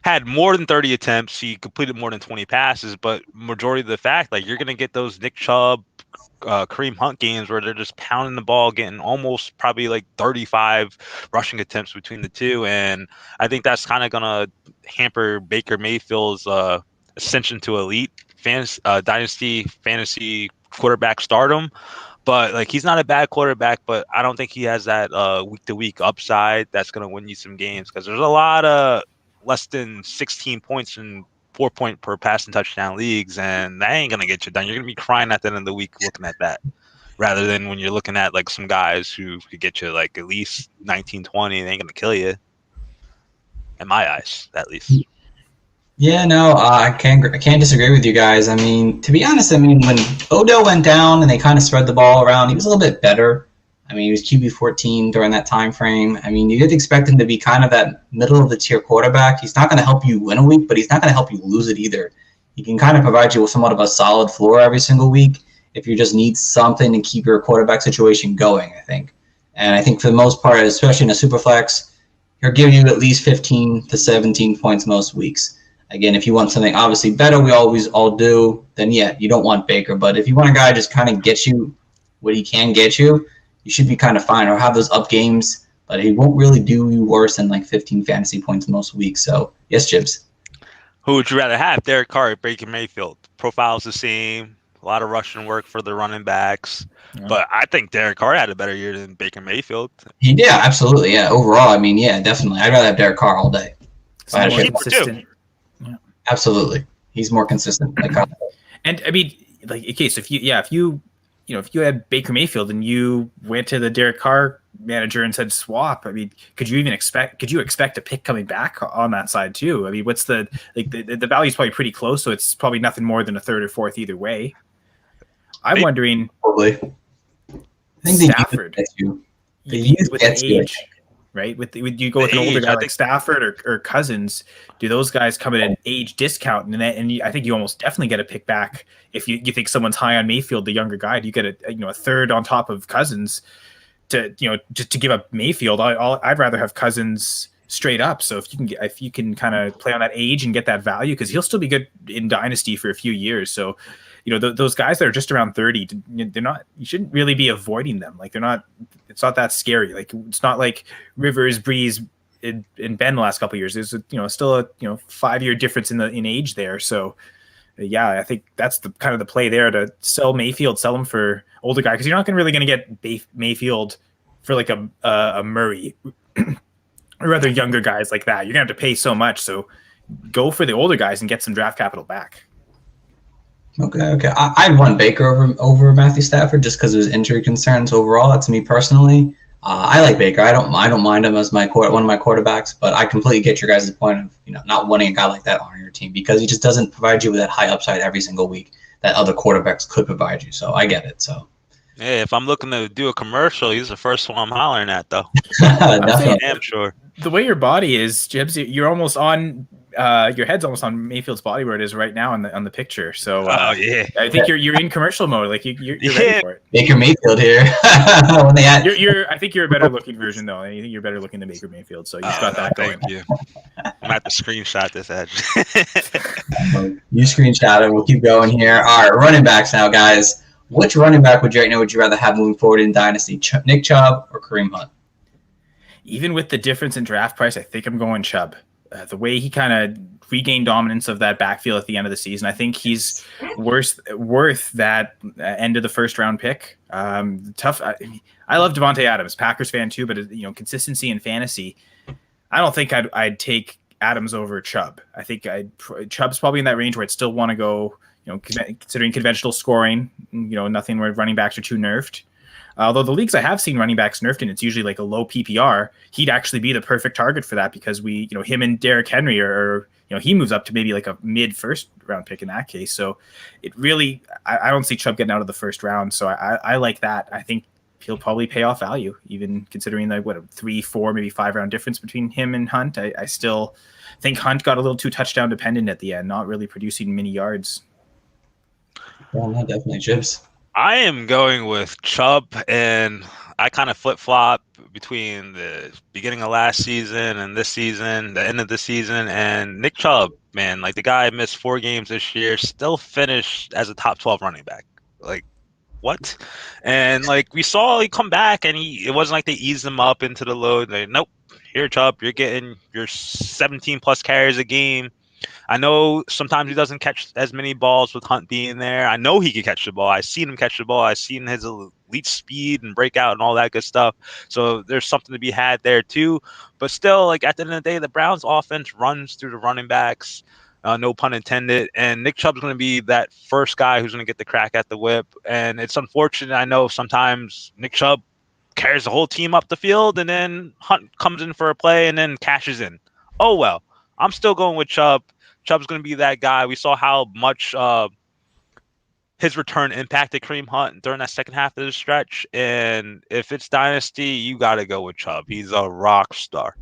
had more than 30 attempts. He completed more than 20 passes, but majority of the fact, like you're going to get those Nick Chubb, Kareem Hunt games where they're just pounding the ball, getting almost probably like 35 rushing attempts between the two. And I think that's kind of going to hamper Baker Mayfield's ascension to elite dynasty fantasy quarterback stardom. But like he's not a bad quarterback, but I don't think he has that week to week upside that's going to win you some games because there's a lot of less than 16 points in 4 point per passing touchdown leagues, and that ain't gonna get you done. You're gonna be crying at the end of the week looking at that, rather than when you're looking at like some guys who could get you like at least 19, 20. They ain't gonna kill you, in my eyes, at least. Yeah, no, I can't disagree with you guys. I mean, to be honest, I mean when Odell went down and they kind of spread the ball around, he was a little bit better. I mean, he was QB 14 during that time frame. I mean, you did expect him to be kind of that middle of the tier quarterback. He's not going to help you win a week, but he's not going to help you lose it either. He can kind of provide you with somewhat of a solid floor every single week if you just need something to keep your quarterback situation going, I think. And I think for the most part, especially in a super flex, he'll give you at least 15 to 17 points most weeks. Again, if you want something obviously better, we always all do, then yeah, you don't want Baker. But if you want a guy just kind of get you what he can get you, you should be kind of fine or have those up games, but he won't really do you worse than like 15 fantasy points most weeks. So, yes, Jibs. Who would you rather have, Derek Carr or Baker Mayfield? Profile's the same, a lot of rushing work for the running backs. Yeah. But I think Derek Carr had a better year than Baker Mayfield. Yeah, absolutely. Yeah, overall, I mean, yeah, definitely. I'd rather have Derek Carr all day. So consistent. Yeah. Absolutely. He's more consistent. And I mean, like, okay, so if you had Baker Mayfield and you went to the Derek Carr manager and said swap, I mean, could you expect a pick coming back on that side too? I mean, what's the value is probably pretty close, so it's probably nothing more than a third or fourth either way. I'm wondering. Probably. I think Stafford. They use with age, right? Would you go with an older guy like Stafford or Cousins? Do those guys come at an age discount? And I think you almost definitely get a pick back if you think someone's high on Mayfield, the younger guy. Do you get a third on top of Cousins to just to give up Mayfield? I'd rather have Cousins straight up. So if you can kind of play on that age and get that value, because he'll still be good in Dynasty for a few years. So those guys that are just around 30, they're not. You shouldn't really be avoiding them. Like they're not. It's not that scary. Like it's not like Rivers, Breeze, and Ben the last couple of years. There's still a 5-year difference in age there. So yeah, I think that's the kind of the play there to sell Mayfield, sell him for older guy, because you're not really going to get Mayfield for like a Murray or other younger guys like that. You're gonna have to pay so much. So go for the older guys and get some draft capital back. Okay. I'd want Baker over Matthew Stafford just because of his injury concerns overall. That's me personally. I like Baker. I don't mind him as one of my quarterbacks, but I completely get your guys' point of not wanting a guy like that on your team because he just doesn't provide you with that high upside every single week that other quarterbacks could provide you. So I get it. So yeah, if I'm looking to do a commercial, he's the first one I'm hollering at, though. Definitely. I'm sure. The way your body is, Jibs, you're almost on. Your head's almost on Mayfield's body where it is right now on the picture. So yeah, I think you're in commercial mode. Like you're ready for it. Baker Mayfield here. I think you're a better looking version though. I think you're better looking than Baker Mayfield. So you've got that going. Thank you. I'm gonna have to screenshot this edge. You screenshot it. We'll keep going here. All right, running backs now, guys. Which running back would you rather have moving forward in Dynasty? Nick Chubb or Kareem Hunt? Even with the difference in draft price, I think I'm going Chubb. The way he kind of regained dominance of that backfield at the end of the season, I think he's worth that end of the first round pick. Tough. I love Devontae Adams, Packers fan too, but consistency in fantasy, I don't think I'd take Adams over Chubb. I think Chubb's probably in that range where I'd still want to go. Considering conventional scoring, nothing where running backs are too nerfed. Although the leagues I have seen running backs nerfed in, it's usually like a low PPR. He'd actually be the perfect target for that because him and Derrick Henry are he moves up to maybe like a mid first round pick in that case. So it really, I don't see Chubb getting out of the first round. So I like that. I think he'll probably pay off value, even considering like a 3, 4, maybe 5 round difference between him and Hunt. I still think Hunt got a little too touchdown dependent at the end, not really producing many yards. Well, no, definitely Jibs. I am going with Chubb, and I kind of flip-flop between the beginning of last season and this season, the end of the season, and Nick Chubb, man, like the guy missed 4 games this year, still finished as a top 12 running back. Like, what? And like we saw, he come back, and it wasn't like they eased him up into the load. Like, nope, here, Chubb, you're getting your 17 plus carries a game. I know sometimes he doesn't catch as many balls with Hunt being there. I know he can catch the ball. I've seen him catch the ball. I've seen his elite speed and breakout and all that good stuff. So there's something to be had there too. But still, like at the end of the day, the Browns offense runs through the running backs. No pun intended. And Nick Chubb's going to be that first guy who's going to get the crack at the whip. And it's unfortunate. I know sometimes Nick Chubb carries the whole team up the field, and then Hunt comes in for a play and then cashes in. Oh, well, I'm still going with Chubb. Chubb's going to be that guy. We saw how much his return impacted Kareem Hunt during that second half of the stretch. And if it's Dynasty, you got to go with Chubb. He's a rock star.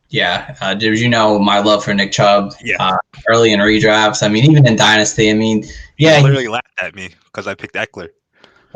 Yeah, you know my love for Nick Chubb. Yeah. Early in redrafts. I mean, even in Dynasty. I mean, yeah, he literally laughed at me because I picked Eckler.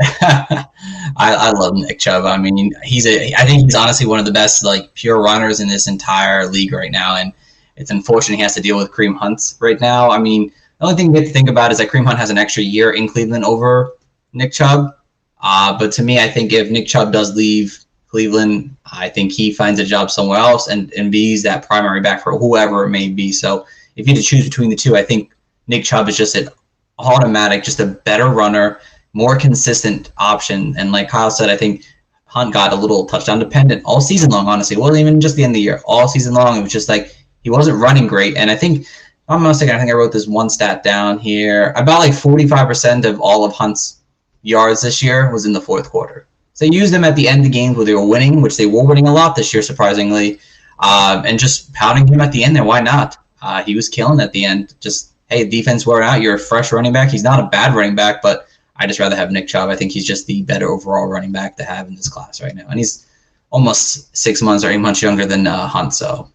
I love Nick Chubb. I mean, I think he's honestly one of the best like pure runners in this entire league right now, and it's unfortunate he has to deal with Kareem Hunt right now. I mean, the only thing we have to think about is that Kareem Hunt has an extra year in Cleveland over Nick Chubb. But to me, I think if Nick Chubb does leave Cleveland, I think he finds a job somewhere else and be that primary back for whoever it may be. So if you had to choose between the two, I think Nick Chubb is just an automatic, just a better runner, more consistent option. And like Kyle said, I think Hunt got a little touchdown dependent all season long, honestly. It wasn't even just the end of the year. All season long, it was just like he wasn't running great. And I think, if I'm not mistaken, I think I wrote this one stat down here. About like 45% of all of Hunt's yards this year was in the fourth quarter. So they used them at the end of games where they were winning, which they were winning a lot this year, surprisingly, and just pounding him at the end there. Why not? He was killing at the end. Just, hey, defense wore out. You're a fresh running back. He's not a bad running back, but I just rather have Nick Chubb. I think he's just the better overall running back to have in this class right now. And he's almost 6 months or 8 months younger than Hunt. So,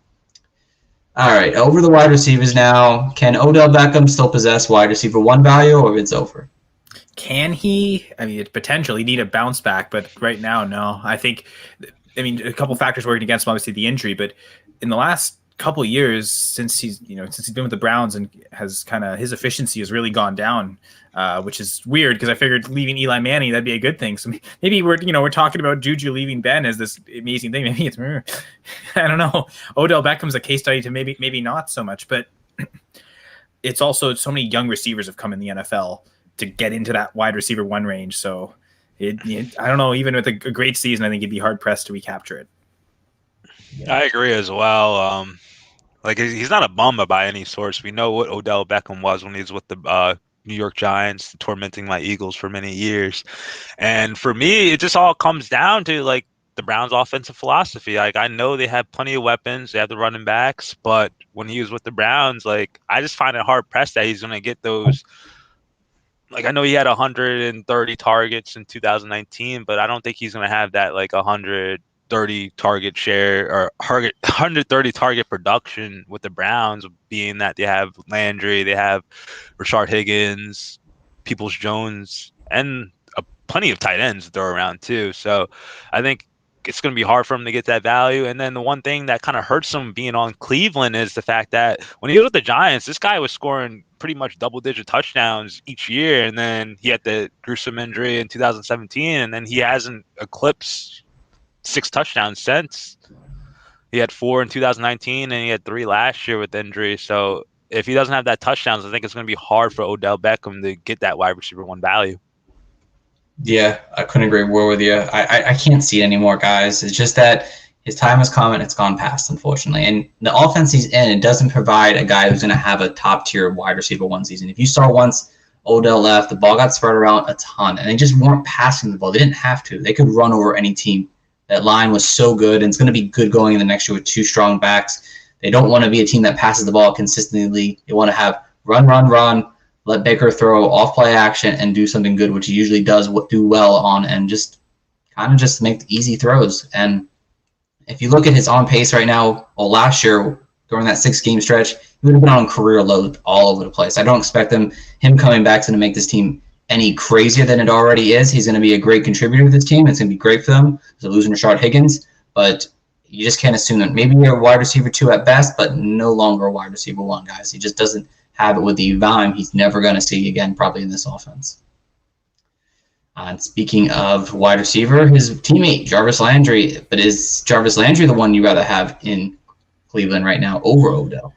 all right, over the wide receivers now. Can Odell Beckham still possess wide receiver one value, or it's over? Can he? I mean, potentially need a bounce back, but right now, no. I mean, a couple factors working against him, obviously the injury, but in the last couple of years since he's been with the Browns and has kind of his efficiency has really gone down, which is weird because I figured leaving Eli Manning, that'd be a good thing. So maybe we're talking about Juju leaving Ben as this amazing thing. Maybe it's, I don't know. Odell Beckham's a case study to maybe not so much, but it's also so many young receivers have come in the NFL to get into that wide receiver one range. So I don't know, even with a great season, I think he'd be hard pressed to recapture it. I agree as well. Like he's not a bum by any source. We know what Odell Beckham was when he was with the New York Giants, tormenting my Eagles for many years. And for me, it just all comes down to like the Browns' offensive philosophy. Like I know they have plenty of weapons, they have the running backs, but when he was with the Browns, like I just find it hard pressed that he's going to get those. Like I know he had 130 targets in 2019, but I don't think he's going to have that like 130 target share or 130 target production with the Browns, being that they have Landry, they have Rashard Higgins, Peoples-Jones, and plenty of tight ends to throw around too. So I think it's going to be hard for him to get that value. And then the one thing that kind of hurts him being on Cleveland is the fact that when he was with the Giants, this guy was scoring pretty much double-digit touchdowns each year. And then he had the gruesome injury in 2017, and then he hasn't eclipsed 6 touchdowns since. He had 4 in 2019, and he had 3 last year with injury. So if he doesn't have that touchdowns, I think it's going to be hard for Odell Beckham to get that wide receiver one value. Yeah, I couldn't agree more with you. I can't see it anymore, guys. It's just that his time has come and it's gone past, unfortunately. And the offense he's in, it doesn't provide a guy who's going to have a top-tier wide receiver one season. If you saw once Odell left, the ball got spread around a ton, and they just weren't passing the ball. They didn't have to. They could run over any team. That line was so good, and it's going to be good going in the next year with 2 strong backs. They don't want to be a team that passes the ball consistently. They want to have run, let Baker throw off play action and do something good, which he usually does do well on, and just kind of just make easy throws. And if you look at his on pace right now, or last year during that 6-game stretch, he would have been on career low all over the place. I don't expect him coming back to make this team any crazier than it already is. He's going to be a great contributor to this team. It's going to be great for them. So losing Rashard Higgins, but you just can't assume that maybe you're a wide receiver 2 at best, but no longer a wide receiver 1, guys. He just doesn't have it with the volume he's never going to see again probably in this offense. And speaking of wide receiver, his teammate, Jarvis Landry. But is Jarvis Landry the one you'd rather have in Cleveland right now over Odell?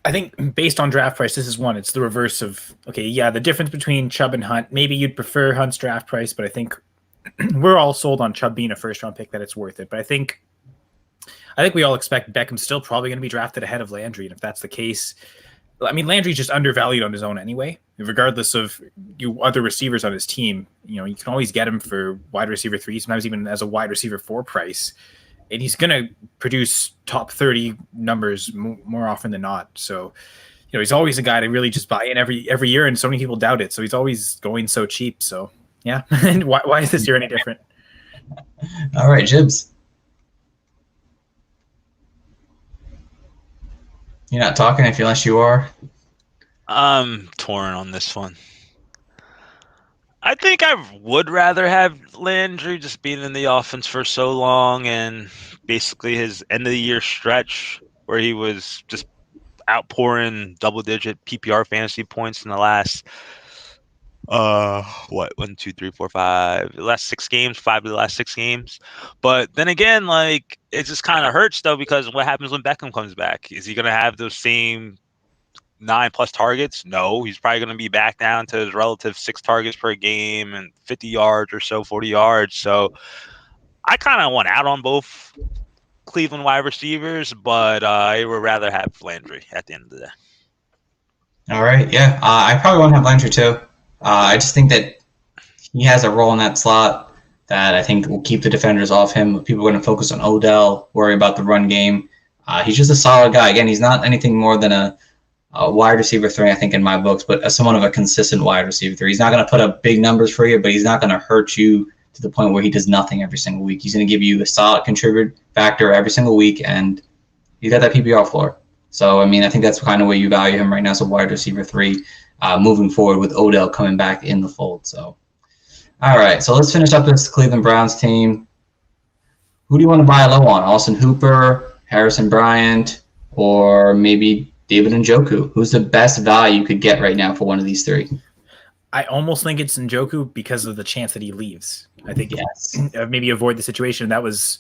I think based on draft price, this is one. It's the reverse of, okay, yeah, the difference between Chubb and Hunt. Maybe you'd prefer Hunt's draft price, but I think we're all sold on Chubb being a first-round pick, that it's worth it. But I think we all expect Beckham's still probably going to be drafted ahead of Landry. And if that's the case, I mean, Landry's just undervalued on his own anyway, regardless of you other receivers on his team. You know, you can always get him for wide receiver 3, sometimes even as a wide receiver 4 price. And he's going to produce top 30 numbers more often than not. So, you know, he's always a guy to really just buy in every year, and so many people doubt it. So he's always going so cheap. So, yeah. And why is this year any different? All right, Jibs. You're not talking unless you are. I'm torn on this one. I think I would rather have Landry just being in the offense for so long, and basically his end of the year stretch where he was just outpouring double-digit PPR fantasy points in the last one, two, three, four, five, the last 6 games, 5 of the last 6 games. But then again, like, it just kind of hurts though, because what happens when Beckham comes back? Is he going to have those same 9+ targets? No, he's probably going to be back down to his relative 6 targets per game and 50 yards or so, 40 yards. So I kind of want out on both Cleveland wide receivers, but I would rather have Landry at the end of the day. All right, yeah. I probably want to have Landry too. I just think that he has a role in that slot that I think will keep the defenders off him. People are going to focus on Odell, worry about the run game. He's just a solid guy. Again, he's not anything more than a wide receiver 3, I think, in my books, but as somewhat of a consistent wide receiver 3. He's not going to put up big numbers for you, but he's not going to hurt you to the point where he does nothing every single week. He's going to give you a solid contributor factor every single week, and he's got that PPR floor. So, I mean, I think that's kind of where you value him right now as a wide receiver 3, moving forward with Odell coming back in the fold. So, all right, so let's finish up this Cleveland Browns team. Who do you want to buy low on? Austin Hooper, Harrison Bryant, or maybe David Njoku? Who's the best value you could get right now for one of these 3? I almost think it's Njoku because of the chance that he leaves. I think yes. Maybe avoid the situation. That was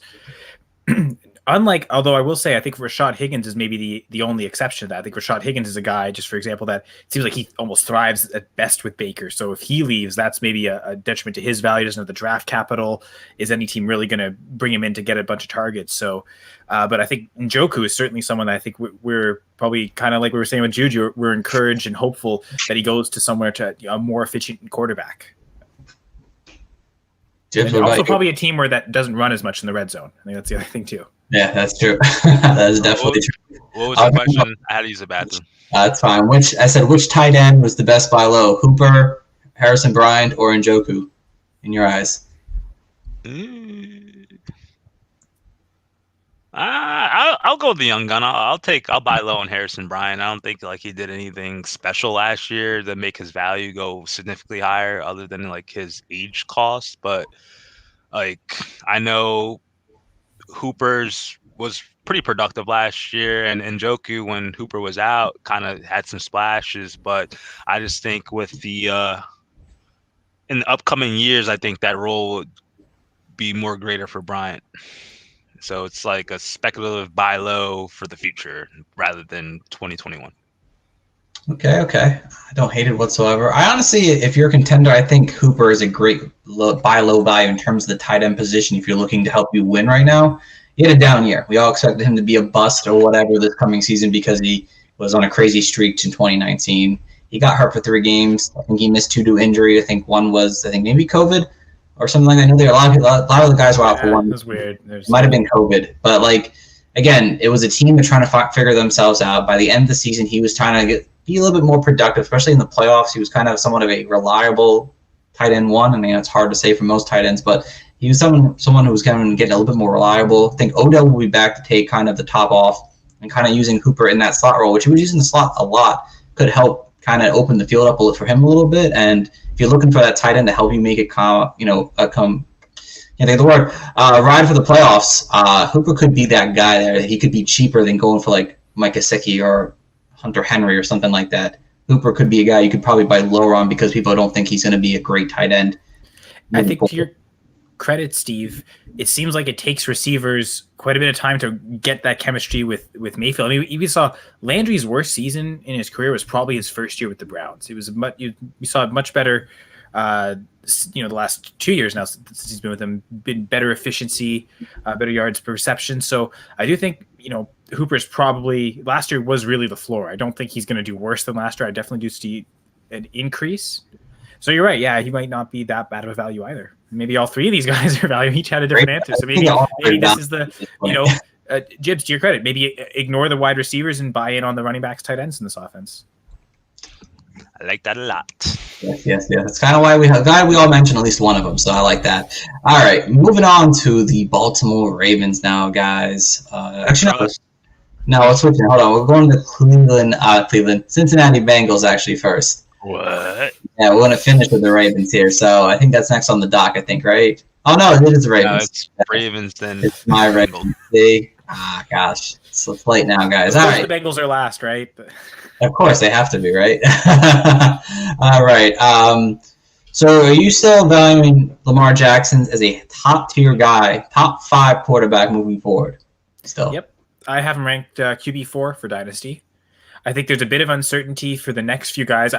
unlike, although I will say, I think Rashad Higgins is maybe the only exception to that. I think Rashad Higgins is a guy, just for example, that it seems like he almost thrives at best with Baker. So if he leaves, that's maybe a detriment to his value. Doesn't have the draft capital. Is any team really going to bring him in to get a bunch of targets? So, but I think Njoku is certainly someone that I think we're probably kind of like we were saying with Juju. We're encouraged and hopeful that he goes to somewhere to a more efficient quarterback. And also probably a team where that doesn't run as much in the red zone. I think that's the other thing too. Yeah, that's true. That is definitely true. What was the question? I had to use the bathroom. That's fine. Which tight end was the best buy low? Hooper, Harrison Bryant, or Njoku in your eyes? I'll go with the young gun. I'll buy low on Harrison Bryant. I don't think like he did anything special last year to make his value go significantly higher, other than like his age cost. But like I know Hooper's was pretty productive last year, and Njoku, when Hooper was out, kind of had some splashes. But I just think with the in the upcoming years, I think that role would be more greater for Bryant. So it's like a speculative buy low for the future rather than 2021. Okay. I don't hate it whatsoever. I honestly, if you're a contender, I think Hooper is a great buy low value in terms of the tight end position if you're looking to help you win right now. He had a down year. We all expected him to be a bust or whatever this coming season because he was on a crazy streak in 2019. He got hurt for 3 games. I think he missed 2 to injury. I think one was, maybe COVID or something like that. I know there are a lot of the guys were out for one. It was weird. Might have been COVID. But, again, it was a team that trying to figure themselves out. By the end of the season, he was trying to be a little bit more productive, especially in the playoffs. He was kind of somewhat of a reliable tight end 1. I mean, it's hard to say for most tight ends, but he was someone who was kind of getting a little bit more reliable. I think Odell will be back to take kind of the top off and kind of using Hooper in that slot role, which he was using the slot a lot, could help kind of open the field up for him a little bit. And if you're looking for that tight end to help you make it ride for the playoffs, Hooper could be that guy there. He could be cheaper than going for like Mike Gesicki or Hunter Henry or something like that. Hooper could be a guy you could probably buy lower on because people don't think he's going to be a great tight end. I think to your credit, Steve, it seems like it takes receivers quite a bit of time to get that chemistry with Mayfield. I mean, we saw Landry's worst season in his career was probably his first year with the Browns. It was we saw much better, the last 2 years now since he's been with them, been better efficiency, better yards per reception. So I do think, Hooper's probably last year was really the floor. I don't think he's going to do worse than last year. I definitely do see an increase. So you're right. Yeah, he might not be that bad of a value either. Maybe all three of these guys are value. Each had a different answer. So maybe this is the, Jibs, to your credit, maybe ignore the wide receivers and buy in on the running backs, tight ends in this offense. I like that a lot. Yes. That's kind of why we all mentioned at least one of them. So I like that. All right, moving on to the Baltimore Ravens now, guys. No, let's switch it. Hold on. We're going to Cleveland, Cincinnati Bengals actually first. What? Yeah, we're going to finish with the Ravens here. So I think that's next on the dock, I think, right? Oh, no, it is the Ravens. No, it's Ravens then. It's my Ravens. See? Gosh. It's late now, guys. All right. The Bengals are last, right? Of course, they have to be, right? All right. So are you still valuing Lamar Jackson as a top-tier guy, top 5 quarterback moving forward? Still. Yep. I have him ranked QB4 for Dynasty. I think there's a bit of uncertainty for the next few guys.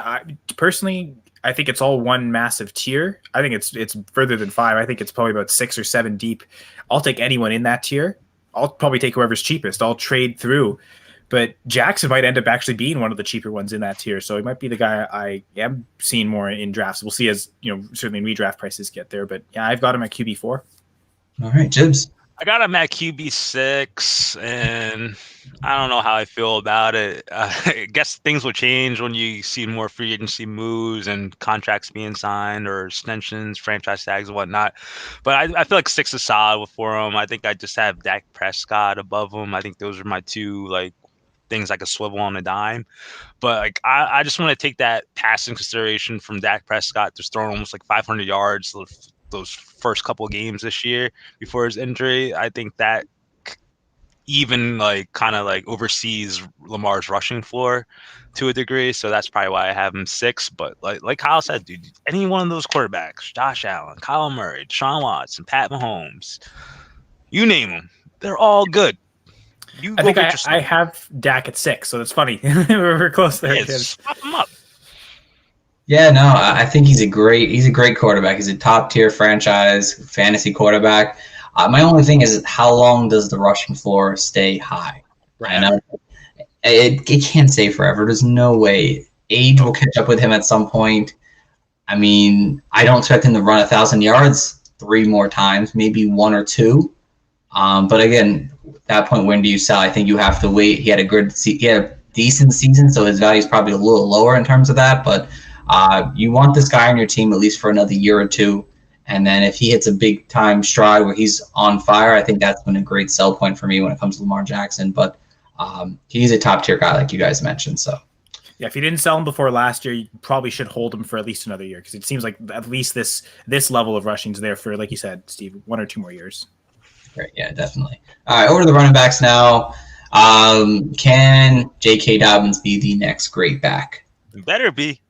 Personally, I think it's all one massive tier. I think it's further than 5. I think it's probably about 6 or 7 deep. I'll take anyone in that tier. I'll probably take whoever's cheapest. I'll trade through. But Jackson might end up actually being one of the cheaper ones in that tier. So he might be the guy I am seeing more in drafts. We'll see as, certainly in redraft prices get there. But yeah, I've got him at QB4. All right, Jibs. I got him at QB6, and I don't know how I feel about it. I guess things will change when you see more free agency moves and contracts being signed or extensions, franchise tags and whatnot. But I feel like 6 is solid for him. I think I just have Dak Prescott above him. I think those are my two things I could swivel on a dime. But I just want to take that passing consideration from Dak Prescott, just throwing almost 500 yards those first couple games this year before his injury. I think that even oversees Lamar's rushing floor to a degree. So that's probably why I have him 6. But like Kyle said, dude, any one of those quarterbacks, Josh Allen, Kyle Murray, Deshaun Watson, Pat Mahomes, you name them, they're all good. I think I have Dak at 6, so that's funny. We're close there. Yeah, swap him up. Yeah, no, I think he's a great quarterback. He's a top tier franchise fantasy quarterback. My only thing is, how long does the rushing floor stay high? Right. I know it can't stay forever. There's no way. Age will catch up with him at some point. I mean, I don't expect him to run 1,000 yards 3 more times, maybe 1 or 2. But again, at that point, when do you sell? I think you have to wait. He had a decent season, so his value is probably a little lower in terms of that. But you want this guy on your team at least for another year or 2. And then if he hits a big time stride where he's on fire, I think that's been a great sell point for me when it comes to Lamar Jackson. But he's a top tier guy, like you guys mentioned. So yeah, if you didn't sell him before last year, you probably should hold him for at least another year, because it seems like at least this level of rushing is there for, like you said, Steve, 1 or 2 more years. Great, yeah, definitely. All right, over to the running backs now. Can J.K. Dobbins be the next great back? Better be.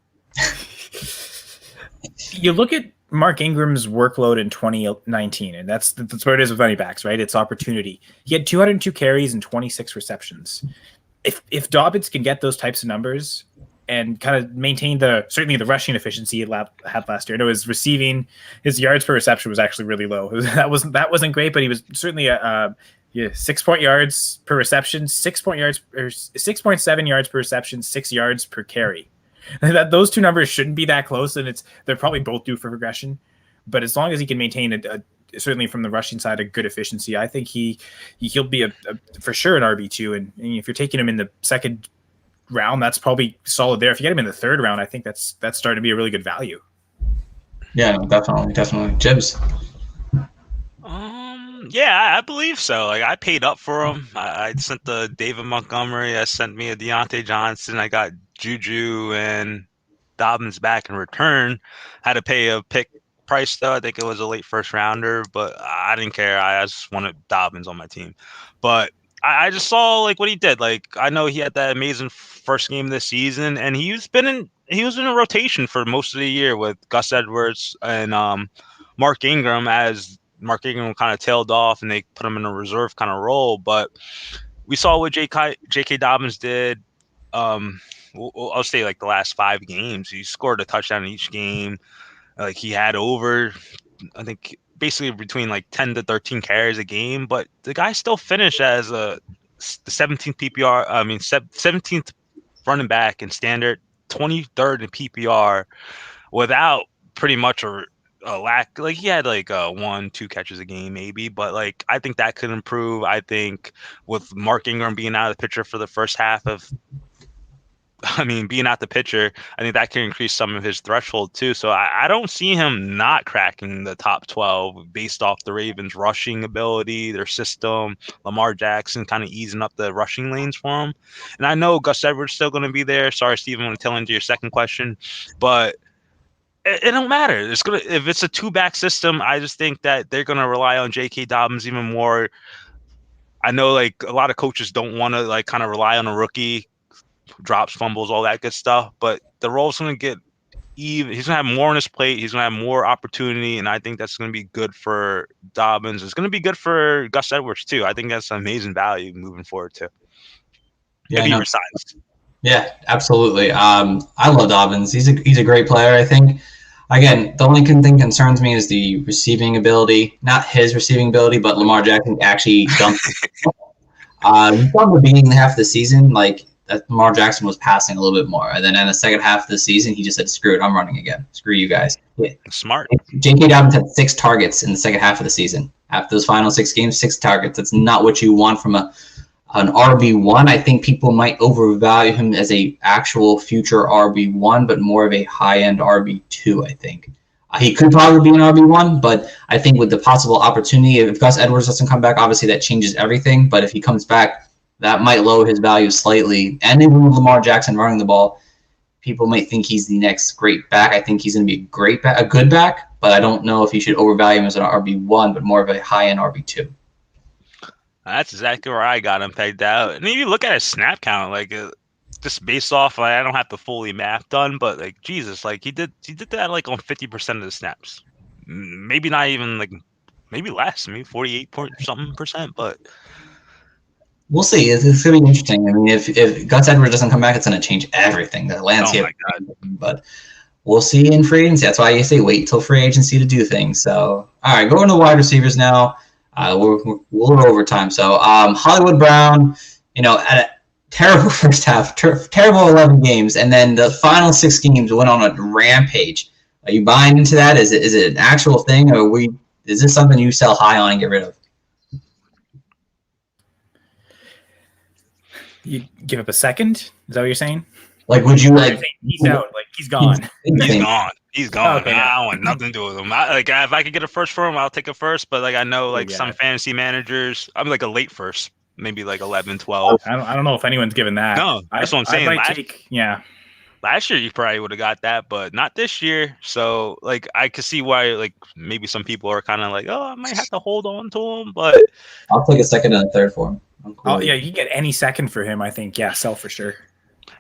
You look at Mark Ingram's workload in 2019, and that's where it is with running backs, right? It's opportunity. He had 202 carries and 26 receptions. If Dobbins can get those types of numbers and kind of maintain certainly the rushing efficiency he had last year. I know his yards per reception was actually really low. That wasn't great, but he was certainly 6 yards per reception, 6.7 yards per reception, 6 yards per carry. Those two numbers shouldn't be that close, and they're probably both due for regression. But as long as he can maintain certainly from the rushing side, a good efficiency, I think he'll be for sure an RB2. And if you're taking him in the second round, that's probably solid there. If you get him in the third round, I think that's starting to be a really good value. Yeah, definitely. Jibs. Yeah, I believe so. I paid up for him. I sent the David Montgomery. I sent me a Deontay Johnson. I got Juju and Dobbins back in return. Had to pay a pick price though. I think it was a late first rounder, but I didn't care. I just wanted Dobbins on my team. But I just saw what he did. I know he had that amazing first game of the season, and he was in a rotation for most of the year with Gus Edwards and Mark Ingram, as Mark Ingram kind of tailed off and they put him in a reserve kind of role. But we saw what J.K. Dobbins did. I'll say like the last 5 games, he scored a touchdown in each game. Like he had over, I think, basically between like 10 to 13 carries a game. But the guy still finished as the 17th PPR. I mean, 17th running back in standard, 23rd in PPR, without pretty much a lack. Like he had like 1-2 catches a game maybe, but like I think that could improve. I think with Mark Ingram being out of the picture for the first half of, being out the pitcher, I think that can increase some of his threshold too. So I don't see him not cracking the top 12 based off the Ravens' rushing ability, their system, Lamar Jackson kind of easing up the rushing lanes for him. And I know Gus Edwards still going to be there. Sorry, Steve, I'm going to tell into your second question, but it don't matter. If it's a 2-back system, I just think that they're going to rely on J.K. Dobbins even more. I know like a lot of coaches don't want to like kind of rely on a rookie, drops, fumbles, all that good stuff, but the role's going to get even. He's going to have more on his plate. He's going to have more opportunity, and I think that's going to be good for Dobbins. It's going to be good for Gus Edwards too. I think that's amazing value moving forward too. Yeah, if he resigns. Yeah, absolutely. I love Dobbins. He's a great player. I think, again, the only thing concerns me is the receiving ability. Not his receiving ability, but Lamar Jackson actually dumped. You saw the beginning half of the season, like Lamar Jackson was passing a little bit more, and then in the second half of the season, he just said, "Screw it, I'm running again. Screw you guys." Yeah. Smart. J.K. Dobbins had 6 targets in the second half of the season. After those final 6 games, 6 targets. That's not what you want from an RB1. I think people might overvalue him as a actual future RB1, but more of a high-end RB2, I think. He could probably be an RB1, but I think with the possible opportunity, if Gus Edwards doesn't come back, obviously that changes everything. But if he comes back, that might lower his value slightly. And even with Lamar Jackson running the ball, people might think he's the next great back. I think he's going to be a good back, but I don't know if you should overvalue him as an RB1, but more of a high-end RB2. That's exactly where I got him pegged out. And if you look at his snap count, like just based off, I don't have the fully math done, but like Jesus, like he did that like on 50% of the snaps. Maybe not even like, maybe less, maybe 48% but we'll see. It's going to be interesting. I mean, if Gus Edwards doesn't come back, it's going to change everything, the landscape. Oh my God. But we'll see in free agency. That's why you say wait till free agency to do things. So, all right, going to the wide receivers now. We're over time. So, Hollywood Brown, at a terrible first half, terrible 11 games, and then the final 6 games went on a rampage. Are you buying into that? Is it an actual thing, or is this something you sell high on and get rid of? You give up a second? Is that what you're saying? Like, would you like? He's out. Like he's gone. He's gone. He's gone. Okay. I don't want nothing to do with him. If I could get a first for him, I'll take a first. But like I know, like some fantasy managers, I'm like a late first, maybe like 11, 12. I don't know if anyone's given that. No, that's what I'm saying. Last year you probably would have got that, but not this year. So like I could see why like maybe some people are kind of like, oh, I might have to hold on to him. But I'll take a second and a third for him. Cool. Oh yeah, you can get any second for him. I think sell for sure.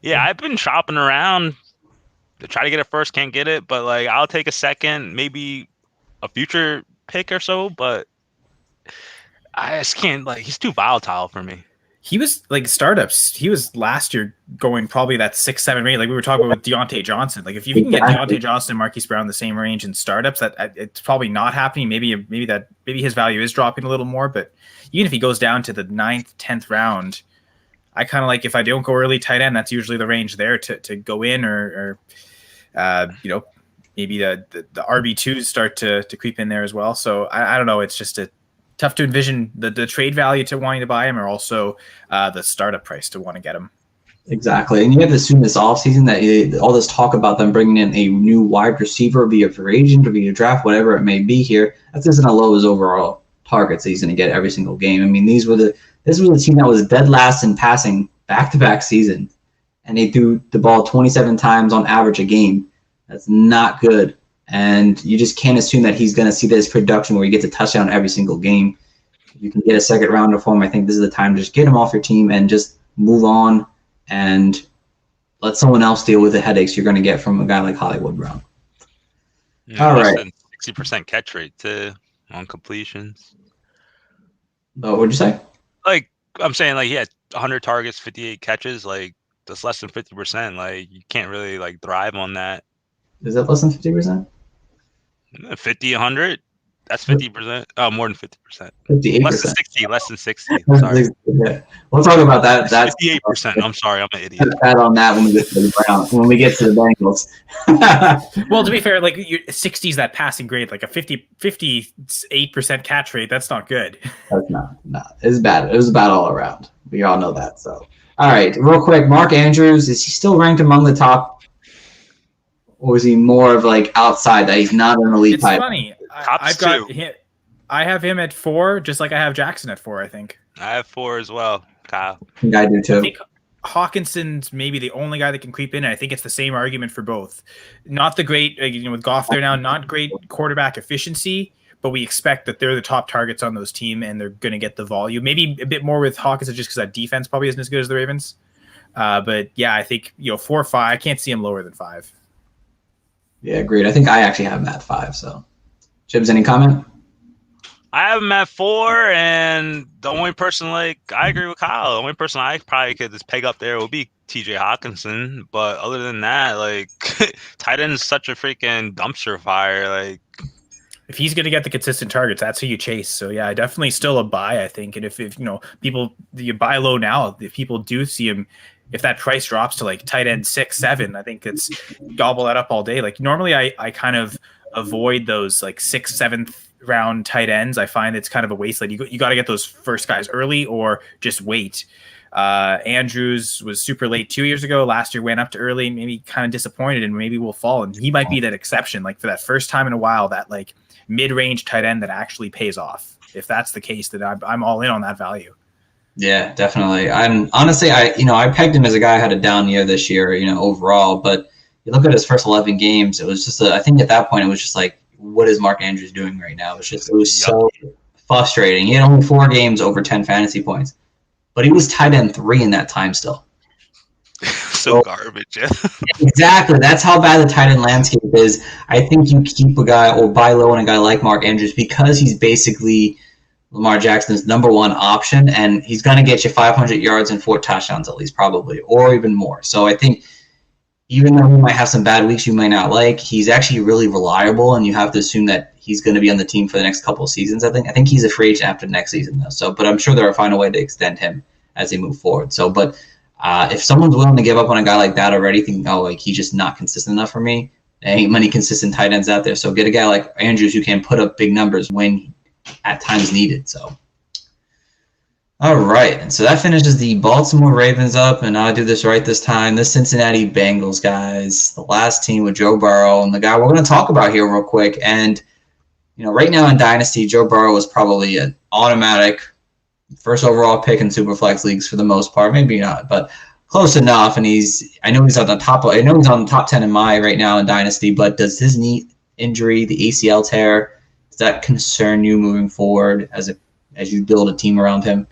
Yeah, I've been shopping around to try to get it first, can't get it, but like I'll take a second, maybe a future pick or so, but I just can't, like he's too volatile for me. He was like startups. He was last year going probably that 6, 7 range. Like we were talking about with Deontay Johnson. Like if you can get Deontay Johnson and Marquise Brown the same range in startups, that it's probably not happening. Maybe his value is dropping a little more, but even if he goes down to the 9th, 10th round, I kind of like if I don't go early tight end, that's usually the range there to go in or maybe the RB2s start to creep in there as well. So I don't know. It's just tough to envision the trade value to wanting to buy him or also the startup price to want to get him. Exactly. And you have to assume this offseason that all this talk about them bringing in a new wide receiver via free agent or via draft, whatever it may be here, that's isn't a low as overall targets that he's going to get every single game. I mean, this was a team that was dead last in passing back-to-back seasons, and they threw the ball 27 times on average a game. That's not good. And you just can't assume that he's going to see this production where he gets a touchdown every single game. If you can get a second rounder for him, I think this is the time to just get him off your team and just move on and let someone else deal with the headaches you're going to get from a guy like Hollywood Brown. Yeah, all right. 60% catch rate too on completions. Oh, what'd you say? Like I'm saying, like he had 100 targets, 58 catches. Like that's less than 50%. Like you can't really like thrive on that. Is that less than 50%? 50, 100. That's 50%. Oh, more than 50%. 58%. Less than 60. Less than 60. Sorry. Yeah. We'll talk about that. That's 58%. I'm sorry, I'm an idiot. Pat on that when we get to the Browns. When we get to the Bengals. Well, to be fair, like 60s that passing grade, like a 58% catch rate, that's not good. That's not. It's bad. It was bad all around. We all know that. So, all right, real quick, Mark Andrews, is he still ranked among the top, or is he more of like outside that he's not an elite It's type? funny. Top I've two. got him. I have him at 4, just like I have Jackson at 4. I think. I have 4 as well, Kyle. I think I do I too. think Hawkinson's maybe the only guy that can creep in, and I think it's the same argument for both. Not the great, with Goff there now, not great quarterback efficiency, but we expect that they're the top targets on those team, and they're going to get the volume. Maybe a bit more with Hawkinson just because that defense probably isn't as good as the Ravens. But yeah, I think 4 or 5. I can't see him lower than 5. Yeah, agreed. I think I actually have him at 5. So, Jibs, any comment? I have him at 4, and the only person, like, I agree with Kyle. The only person I probably could just peg up there would be TJ Hawkinson. But other than that, like, tight end is such a freaking dumpster fire. Like, if he's going to get the consistent targets, that's who you chase. So yeah, definitely still a buy, I think. And if people, you buy low now, if people do see him, if that price drops to like tight end 6, 7, I think it's gobble that up all day. Like normally I kind of avoid those like 6th, 7th round tight ends. I find it's kind of a wasteland. You got to get those first guys early or just wait. Andrews was super late 2 years ago. Last year went up to early, maybe kind of disappointed, and maybe will fall. And he might be that exception, like for that first time in a while, that like mid-range tight end that actually pays off. If that's the case, then I'm all in on that value. Yeah, definitely. I'm honestly, I pegged him as a guy who had a down year this year, overall. But you look at his first 11 games, it was just, I think at that point, it was just like, what is Mark Andrews doing right now? It was so frustrating. He had only 4 games over 10 fantasy points, but he was tight end 3 in that time still. so garbage. Yeah. Exactly. That's how bad the tight end landscape is. I think you keep a guy or buy low on a guy like Mark Andrews because he's basically Lamar Jackson's number 1 option, and he's going to get you 500 yards and 4 touchdowns at least, probably, or even more. So I think even though he might have some bad weeks you might not like, he's actually really reliable, and you have to assume that he's going to be on the team for the next couple of seasons. I think he's a free agent after next season, though. So, but I'm sure they'll find a way to extend him as they move forward. So, but if someone's willing to give up on a guy like that already, thinking, he's just not consistent enough for me, there ain't many consistent tight ends out there. So get a guy like Andrews who can put up big numbers when at times needed. So, all right. And so that finishes the Baltimore Ravens up, and I'll do this right this time. The Cincinnati Bengals, guys, the last team with Joe Burrow, and the guy we're going to talk about here real quick. And, right now in Dynasty, Joe Burrow was probably an automatic first overall pick in Superflex leagues for the most part. Maybe not, but close enough. And I know he's on the top 10 in my right now in Dynasty, but does his knee injury, the ACL tear, does that concern you moving forward as you build a team around him?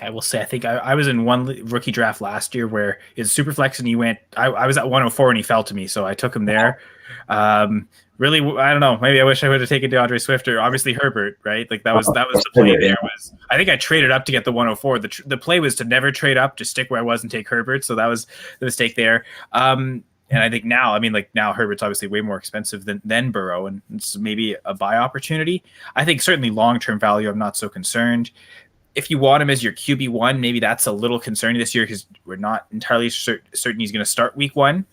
I will say, I think I was in one rookie draft last year where it's Superflex, and I was at 104 and he fell to me, so I took him there. Really, I don't know. Maybe I wish I would have taken DeAndre Swift or obviously Herbert, right? Like that was the play there. I think I traded up to get the 104. The play was to never trade up, just stick where I was and take Herbert. So that was the mistake there. And I think now Herbert's obviously way more expensive than Burrow, and it's maybe a buy opportunity. I think certainly long-term value, I'm not so concerned. If you want him as your QB1, maybe that's a little concerning this year because we're not entirely certain he's going to start week 1.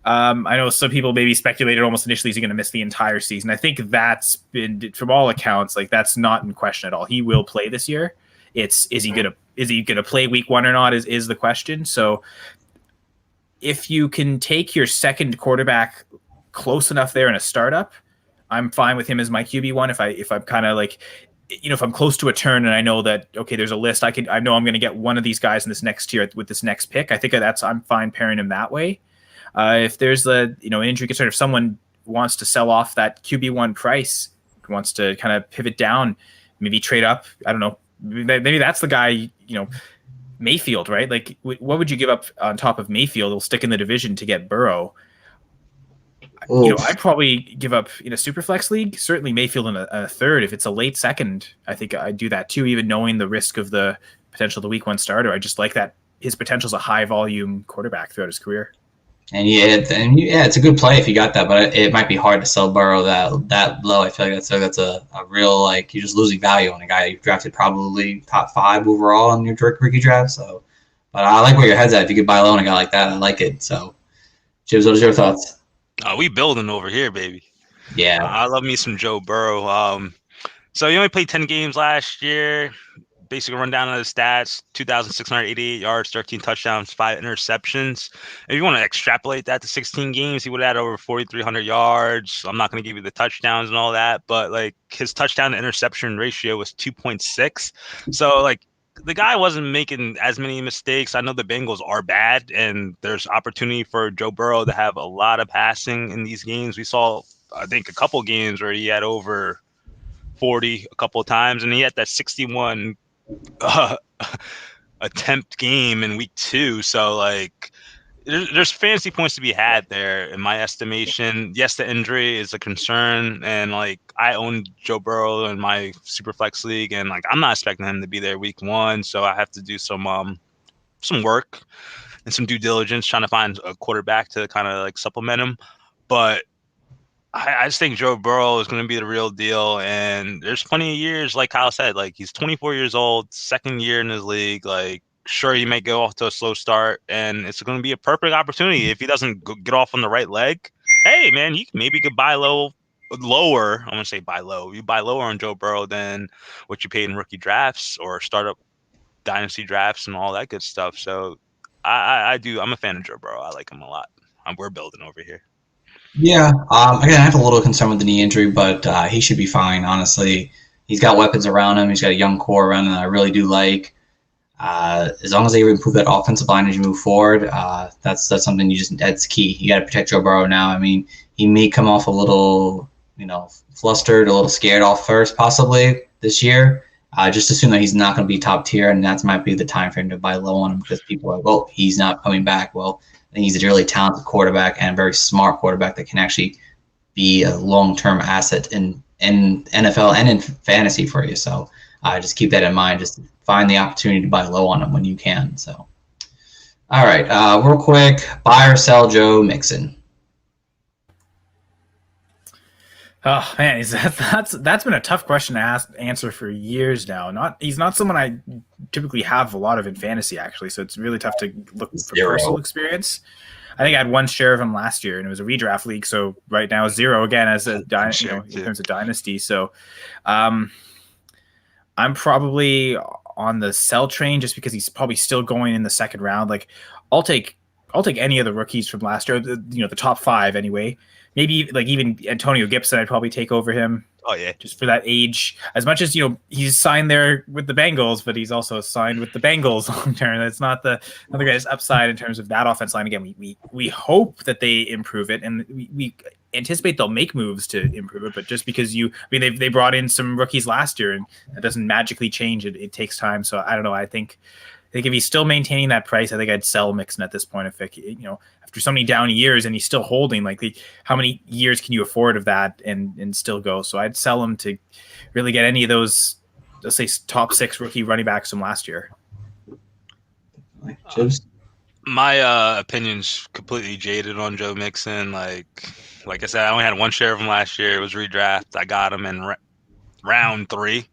I know some people maybe speculated almost initially he's going to miss the entire season. I think that's been, from all accounts, like that's not in question at all. He will play this year. Is he gonna play week 1 or not is the question. So if you can take your second quarterback close enough there in a startup, I'm fine with him as my QB1. If I'm kind of like, if I'm close to a turn and I know that, okay, there's a list, I know I'm going to get one of these guys in this next tier with this next pick. I think I'm fine pairing him that way. If there's an injury concern, if someone wants to sell off that QB1 price, wants to kind of pivot down, maybe trade up, I don't know, maybe that's the guy, Mayfield, right? Like what would you give up on top of Mayfield? He'll stick in the division to get Burrow. I'd probably give up in a super flex league. Certainly Mayfield in a third. If it's a late second, I think I'd do that too. Even knowing the risk of the potential of the week 1 starter, I just like that his potential is a high volume quarterback throughout his career. And it's a good play if you got that, but it might be hard to sell Burrow that low. I feel like that's a real, like, you're just losing value on a guy you drafted probably top 5 overall in your rookie draft. So, but I like where your head's at. If you could buy low on a guy like that, I like it. So, Jibs, what are your thoughts? We building over here, baby. Yeah, I love me some Joe Burrow. So he only played 10 games last year. Basically, run down of the stats: 2,688 yards, 13 touchdowns, 5 interceptions. If you want to extrapolate that to 16 games, he would have had over 4,300 yards. I'm not going to give you the touchdowns and all that, but like his touchdown to interception ratio was 2.6. So like the guy wasn't making as many mistakes. I know the Bengals are bad, and there's opportunity for Joe Burrow to have a lot of passing in these games. We saw, I think, a couple games where he had over 40 a couple of times, and he had that 61 attempt game in week 2. So like there's fantasy points to be had there in my estimation. Yes, the injury is a concern, and like I own Joe Burrow in my super flex league, and like I'm not expecting him to be there week 1, so I have to do some work and some due diligence trying to find a quarterback to kind of like supplement him. But I just think Joe Burrow is going to be the real deal, and there's plenty of years, like Kyle said, like he's 24 years old, second year in his league. Like, sure, he may go off to a slow start, and it's going to be a perfect opportunity if he doesn't get off on the right leg. Hey, man, you maybe could buy lower. I'm going to say buy low. You buy lower on Joe Burrow than what you paid in rookie drafts or startup dynasty drafts and all that good stuff. So I do. I'm a fan of Joe Burrow. I like him a lot. We're building over here. Yeah. Again, I have a little concern with the knee injury, but he should be fine, honestly. He's got weapons around him. He's got a young core around him that I really do like. As long as they improve that offensive line as you move forward, that's something that's key. You got to protect Joe Burrow now. I mean, he may come off a little, flustered, a little scared off first, possibly this year. Just assume that he's not going to be top tier, and that might be the time for him to buy low on him because people are like, well, he's not coming back. Well, I think he's a really talented quarterback and a very smart quarterback that can actually be a long-term asset in NFL and in fantasy for you. So just keep that in mind. Just find the opportunity to buy low on him when you can. So, all right, real quick, buy or sell Joe Mixon. Oh man, that's been a tough question to answer for years now. He's not someone I typically have a lot of in fantasy, actually. So it's really tough to look for personal experience. I think I had one share of him last year, and it was a redraft league. So right now, 0 again as a in terms of dynasty. So I'm probably on the sell train just because he's probably still going in the second round. Like I'll take any of the rookies from last year, the top 5 anyway. Maybe like even Antonio Gibson, I'd probably take over him. Oh yeah, just for that age. As much as he's signed there with the Bengals, but he's also signed with the Bengals long term. That's not the other guy's upside in terms of that offense line. Again, we hope that they improve it, and we anticipate they'll make moves to improve it. But just because they brought in some rookies last year, and that doesn't magically change it. It takes time. So I don't know. I think if he's still maintaining that price, I think I'd sell Mixon at this point. If after so many down years and he's still holding, how many years can you afford of that and still go? So I'd sell him to really get any of those, let's say, top 6 rookie running backs from last year. My opinion's completely jaded on Joe Mixon. Like I said, I only had one share of him last year. It was redraft. I got him in round 3,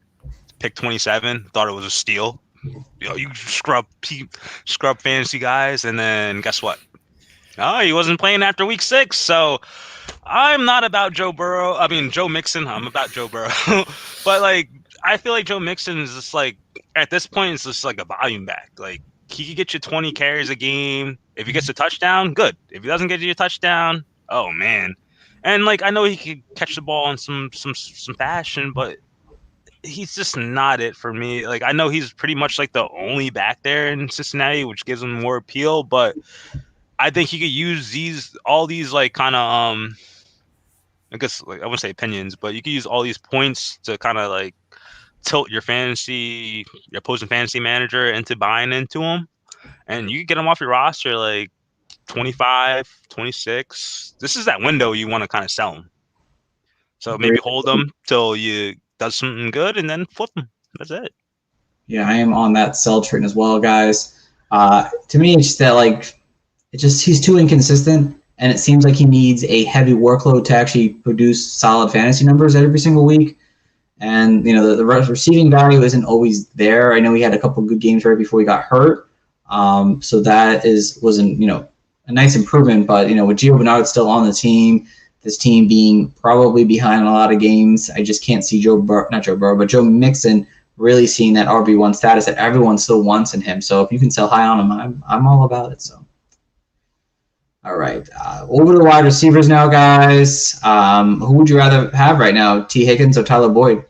pick 27. Thought it was a steal. You scrub fantasy guys, and then guess what? Oh, he wasn't playing after week 6. So I'm not about Joe Mixon. I'm about Joe Burrow. But I feel like Joe Mixon is just at this point, it's just like a volume back. Like he could get you 20 carries a game. If he gets a touchdown, good. If he doesn't get you a touchdown, oh man. And I know he could catch the ball in some fashion, but he's just not it for me. I know he's pretty much the only back there in Cincinnati, which gives him more appeal, but I think he could use all these kind of I guess I wouldn't say opinions, but you could use all these points to kind of tilt your opposing fantasy manager into buying into him, and you could get him off your roster 25, 26. This is that window you want to kind of sell them. So maybe hold them till you does something good and then flip them. That's it. Yeah, I am on that sell train as well, guys. To me, it's just that he's too inconsistent, and it seems like he needs a heavy workload to actually produce solid fantasy numbers every single week. And the receiving value isn't always there. I know he had a couple good games right before he got hurt, so that was a nice improvement. But with Gio Bernard still on the team, this team being probably behind a lot of games, I just can't see Joe Mixon really seeing that RB1 status that everyone still wants in him. So if you can sell high on him, I'm all about it. So, all right, over to the wide receivers now, guys. Who would you rather have right now, T. Higgins or Tyler Boyd?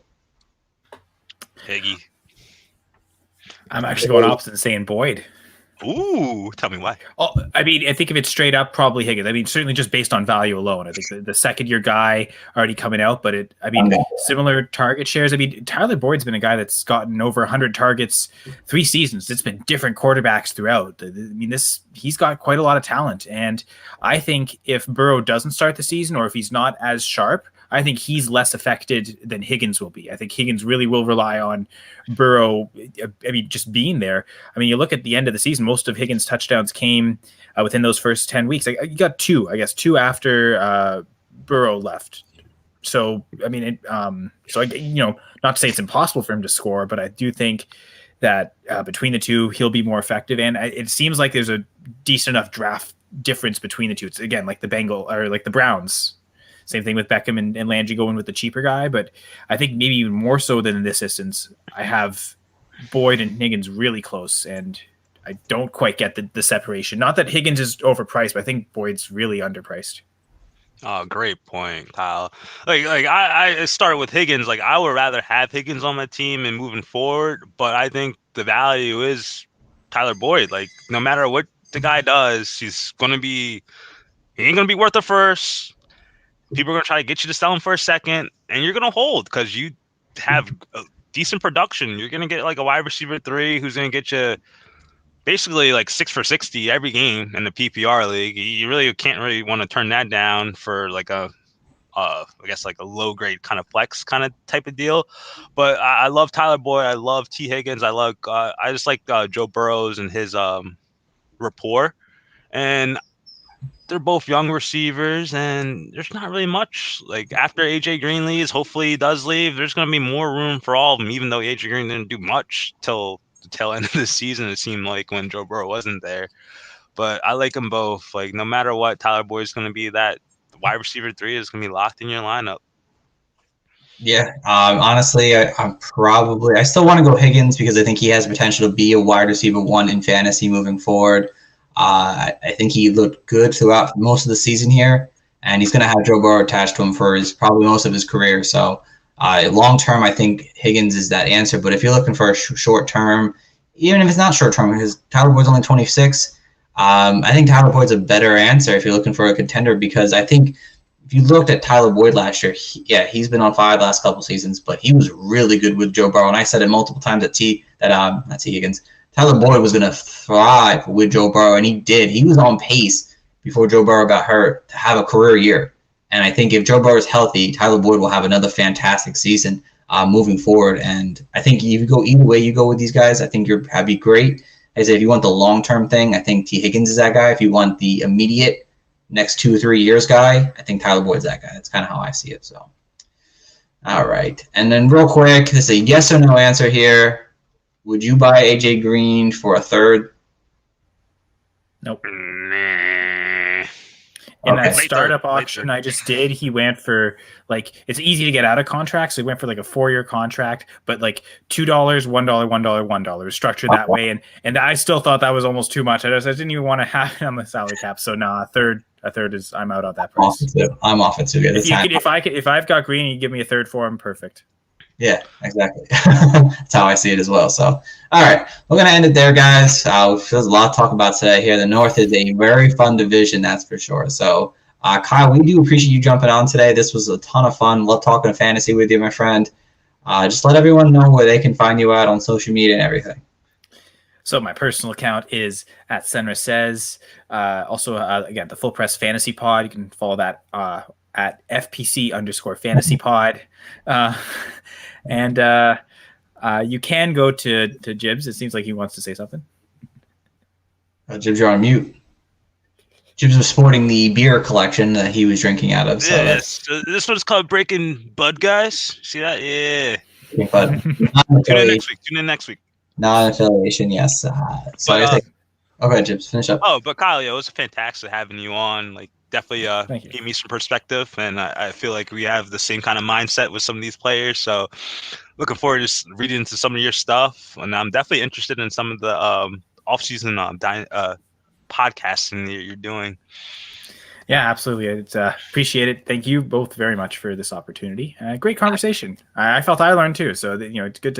Higgy. I'm actually going opposite and saying Boyd. Ooh, tell me why. Oh, I mean, I think if it's straight up, probably Higgins. I mean, certainly just based on value alone. I think the second-year guy already coming out, but similar target shares. I mean, Tyler Boyd's been a guy that's gotten over 100 targets 3 seasons. It's been different quarterbacks throughout. I mean, he's got quite a lot of talent, and I think if Burrow doesn't start the season or if he's not as sharp, I think he's less affected than Higgins will be. I think Higgins really will rely on Burrow, just being there. I mean, you look at the end of the season, most of Higgins' touchdowns came within those first 10 weeks. You got two after Burrow left. So, I mean, not to say it's impossible for him to score, but I do think that between the two, he'll be more effective. And it seems like there's a decent enough draft difference between the two. It's again, like the Browns. Same thing with Beckham and Landry going with the cheaper guy. But I think maybe even more so than in this instance, I have Boyd and Higgins really close, and I don't quite get the separation. Not that Higgins is overpriced, but I think Boyd's really underpriced. Oh, great point, Kyle. I started with Higgins. I would rather have Higgins on my team and moving forward, but I think the value is Tyler Boyd. No matter what the guy does, he ain't gonna be worth the first. People are going to try to get you to sell him for a second, and you're going to hold because you have a decent production. You're going to get a wide receiver 3 who's going to get you basically 6 for 60 every game in the PPR league. You really can't really want to turn that down for a low grade kind of flex kind of type of deal. But I love Tyler Boyd. I love T. Higgins. I just like Joe Burrows and his rapport. And they're both young receivers, and there's not really much. After AJ Green leaves, hopefully he does leave, there's going to be more room for all of them, even though AJ Green didn't do much till the tail end of the season, it seemed like, when Joe Burrow wasn't there. But I like them both. No matter what, Tyler Boyd's going to be that wide receiver 3 is going to be locked in your lineup. Yeah, honestly, I still want to go Higgins because I think he has potential to be a wide receiver 1 in fantasy moving forward. I think he looked good throughout most of the season here, and he's going to have Joe Burrow attached to him for probably most of his career. So long term, I think Higgins is that answer. But if you're looking for a short term, even if it's not short term, because Tyler Boyd's only 26, I think Tyler Boyd's a better answer if you're looking for a contender, because I think if you looked at Tyler Boyd last year, he's been on fire the last couple seasons, but he was really good with Joe Burrow. And I said it multiple times not T. Higgins. Tyler Boyd was going to thrive with Joe Burrow, and he did. He was on pace before Joe Burrow got hurt to have a career year. And I think if Joe Burrow is healthy, Tyler Boyd will have another fantastic season moving forward. And I think if you go either way you go with these guys, I think that'd be great. I say if you want the long-term thing, I think T. Higgins is that guy. If you want the immediate next 2 or 3 years guy, I think Tyler Boyd's that guy. That's kind of how I see it. So, all right. And then real quick, this is a yes or no answer here. Would you buy AJ Green for a third? Nope. Nah. In that startup auction I just did, he went for it's easy to get out of contracts. So he went for a 4-year contract, but $2, $1, $1, structured that way. And I still thought that was almost too much. I didn't even want to have it on the salary cap. So a third is I'm out on that price. I'm off it too. If I've got Green and you give me a third for him, perfect. Yeah, exactly. That's how I see it as well. So, all right, we're going to end it there, guys. There's a lot to talk about today here. The North is a very fun division, that's for sure. So, Kyle, we do appreciate you jumping on today. This was a ton of fun. Love talking fantasy with you, my friend. Just let everyone know where they can find you out on social media and everything. So my personal account is at Senra Says. Also, again, the Full Press Fantasy Pod. You can follow that at FPC_fantasy pod. And you can go to Jibs. It seems like he wants to say something. Jibs, you're on mute. Jibs was sporting the beer collection that he was drinking out of. So Yes. This one's called Breaking Bud, guys. See that? Yeah. But Tune in next week. Non-affiliation, yes. So I think. Okay, Jibs, finish up. Oh, but Kyle, it was fantastic having you on. Like, definitely gave me some perspective, and I feel like we have the same kind of mindset with some of these players. So, looking forward to just reading into some of your stuff, and I'm definitely interested in some of the off-season podcasting you're doing. Yeah, absolutely. It's appreciate it. Thank you both very much for this opportunity. Great conversation. I felt I learned too. So that, it's good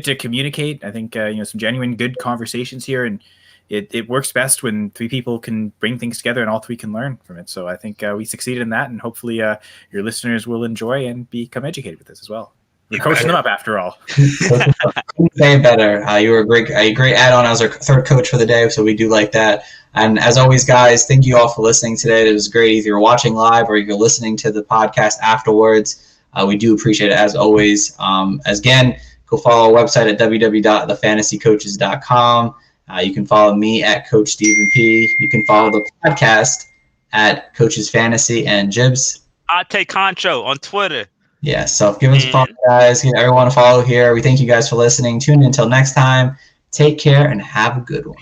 to communicate. I think some genuine good conversations here, and it works best when three people can bring things together and all three can learn from it. So I think we succeeded in that, and hopefully your listeners will enjoy and become educated with this as well. We're coaching them up after all. Couldn't say it better. You were a great add-on as our third coach for the day, so we do like that. And as always, guys, thank you all for listening today. It was great. Either you're watching live or you're listening to the podcast afterwards. We do appreciate it as always. Again, go follow our website at www.thefantasycoaches.com. You can follow me at Coach Stephen P. You can follow the podcast at Coaches Fantasy and Jibs. I take Concho on Twitter. Yeah, so give us a follow, guys. Give everyone a follow here. We thank you guys for listening. Tune in until next time. Take care and have a good one.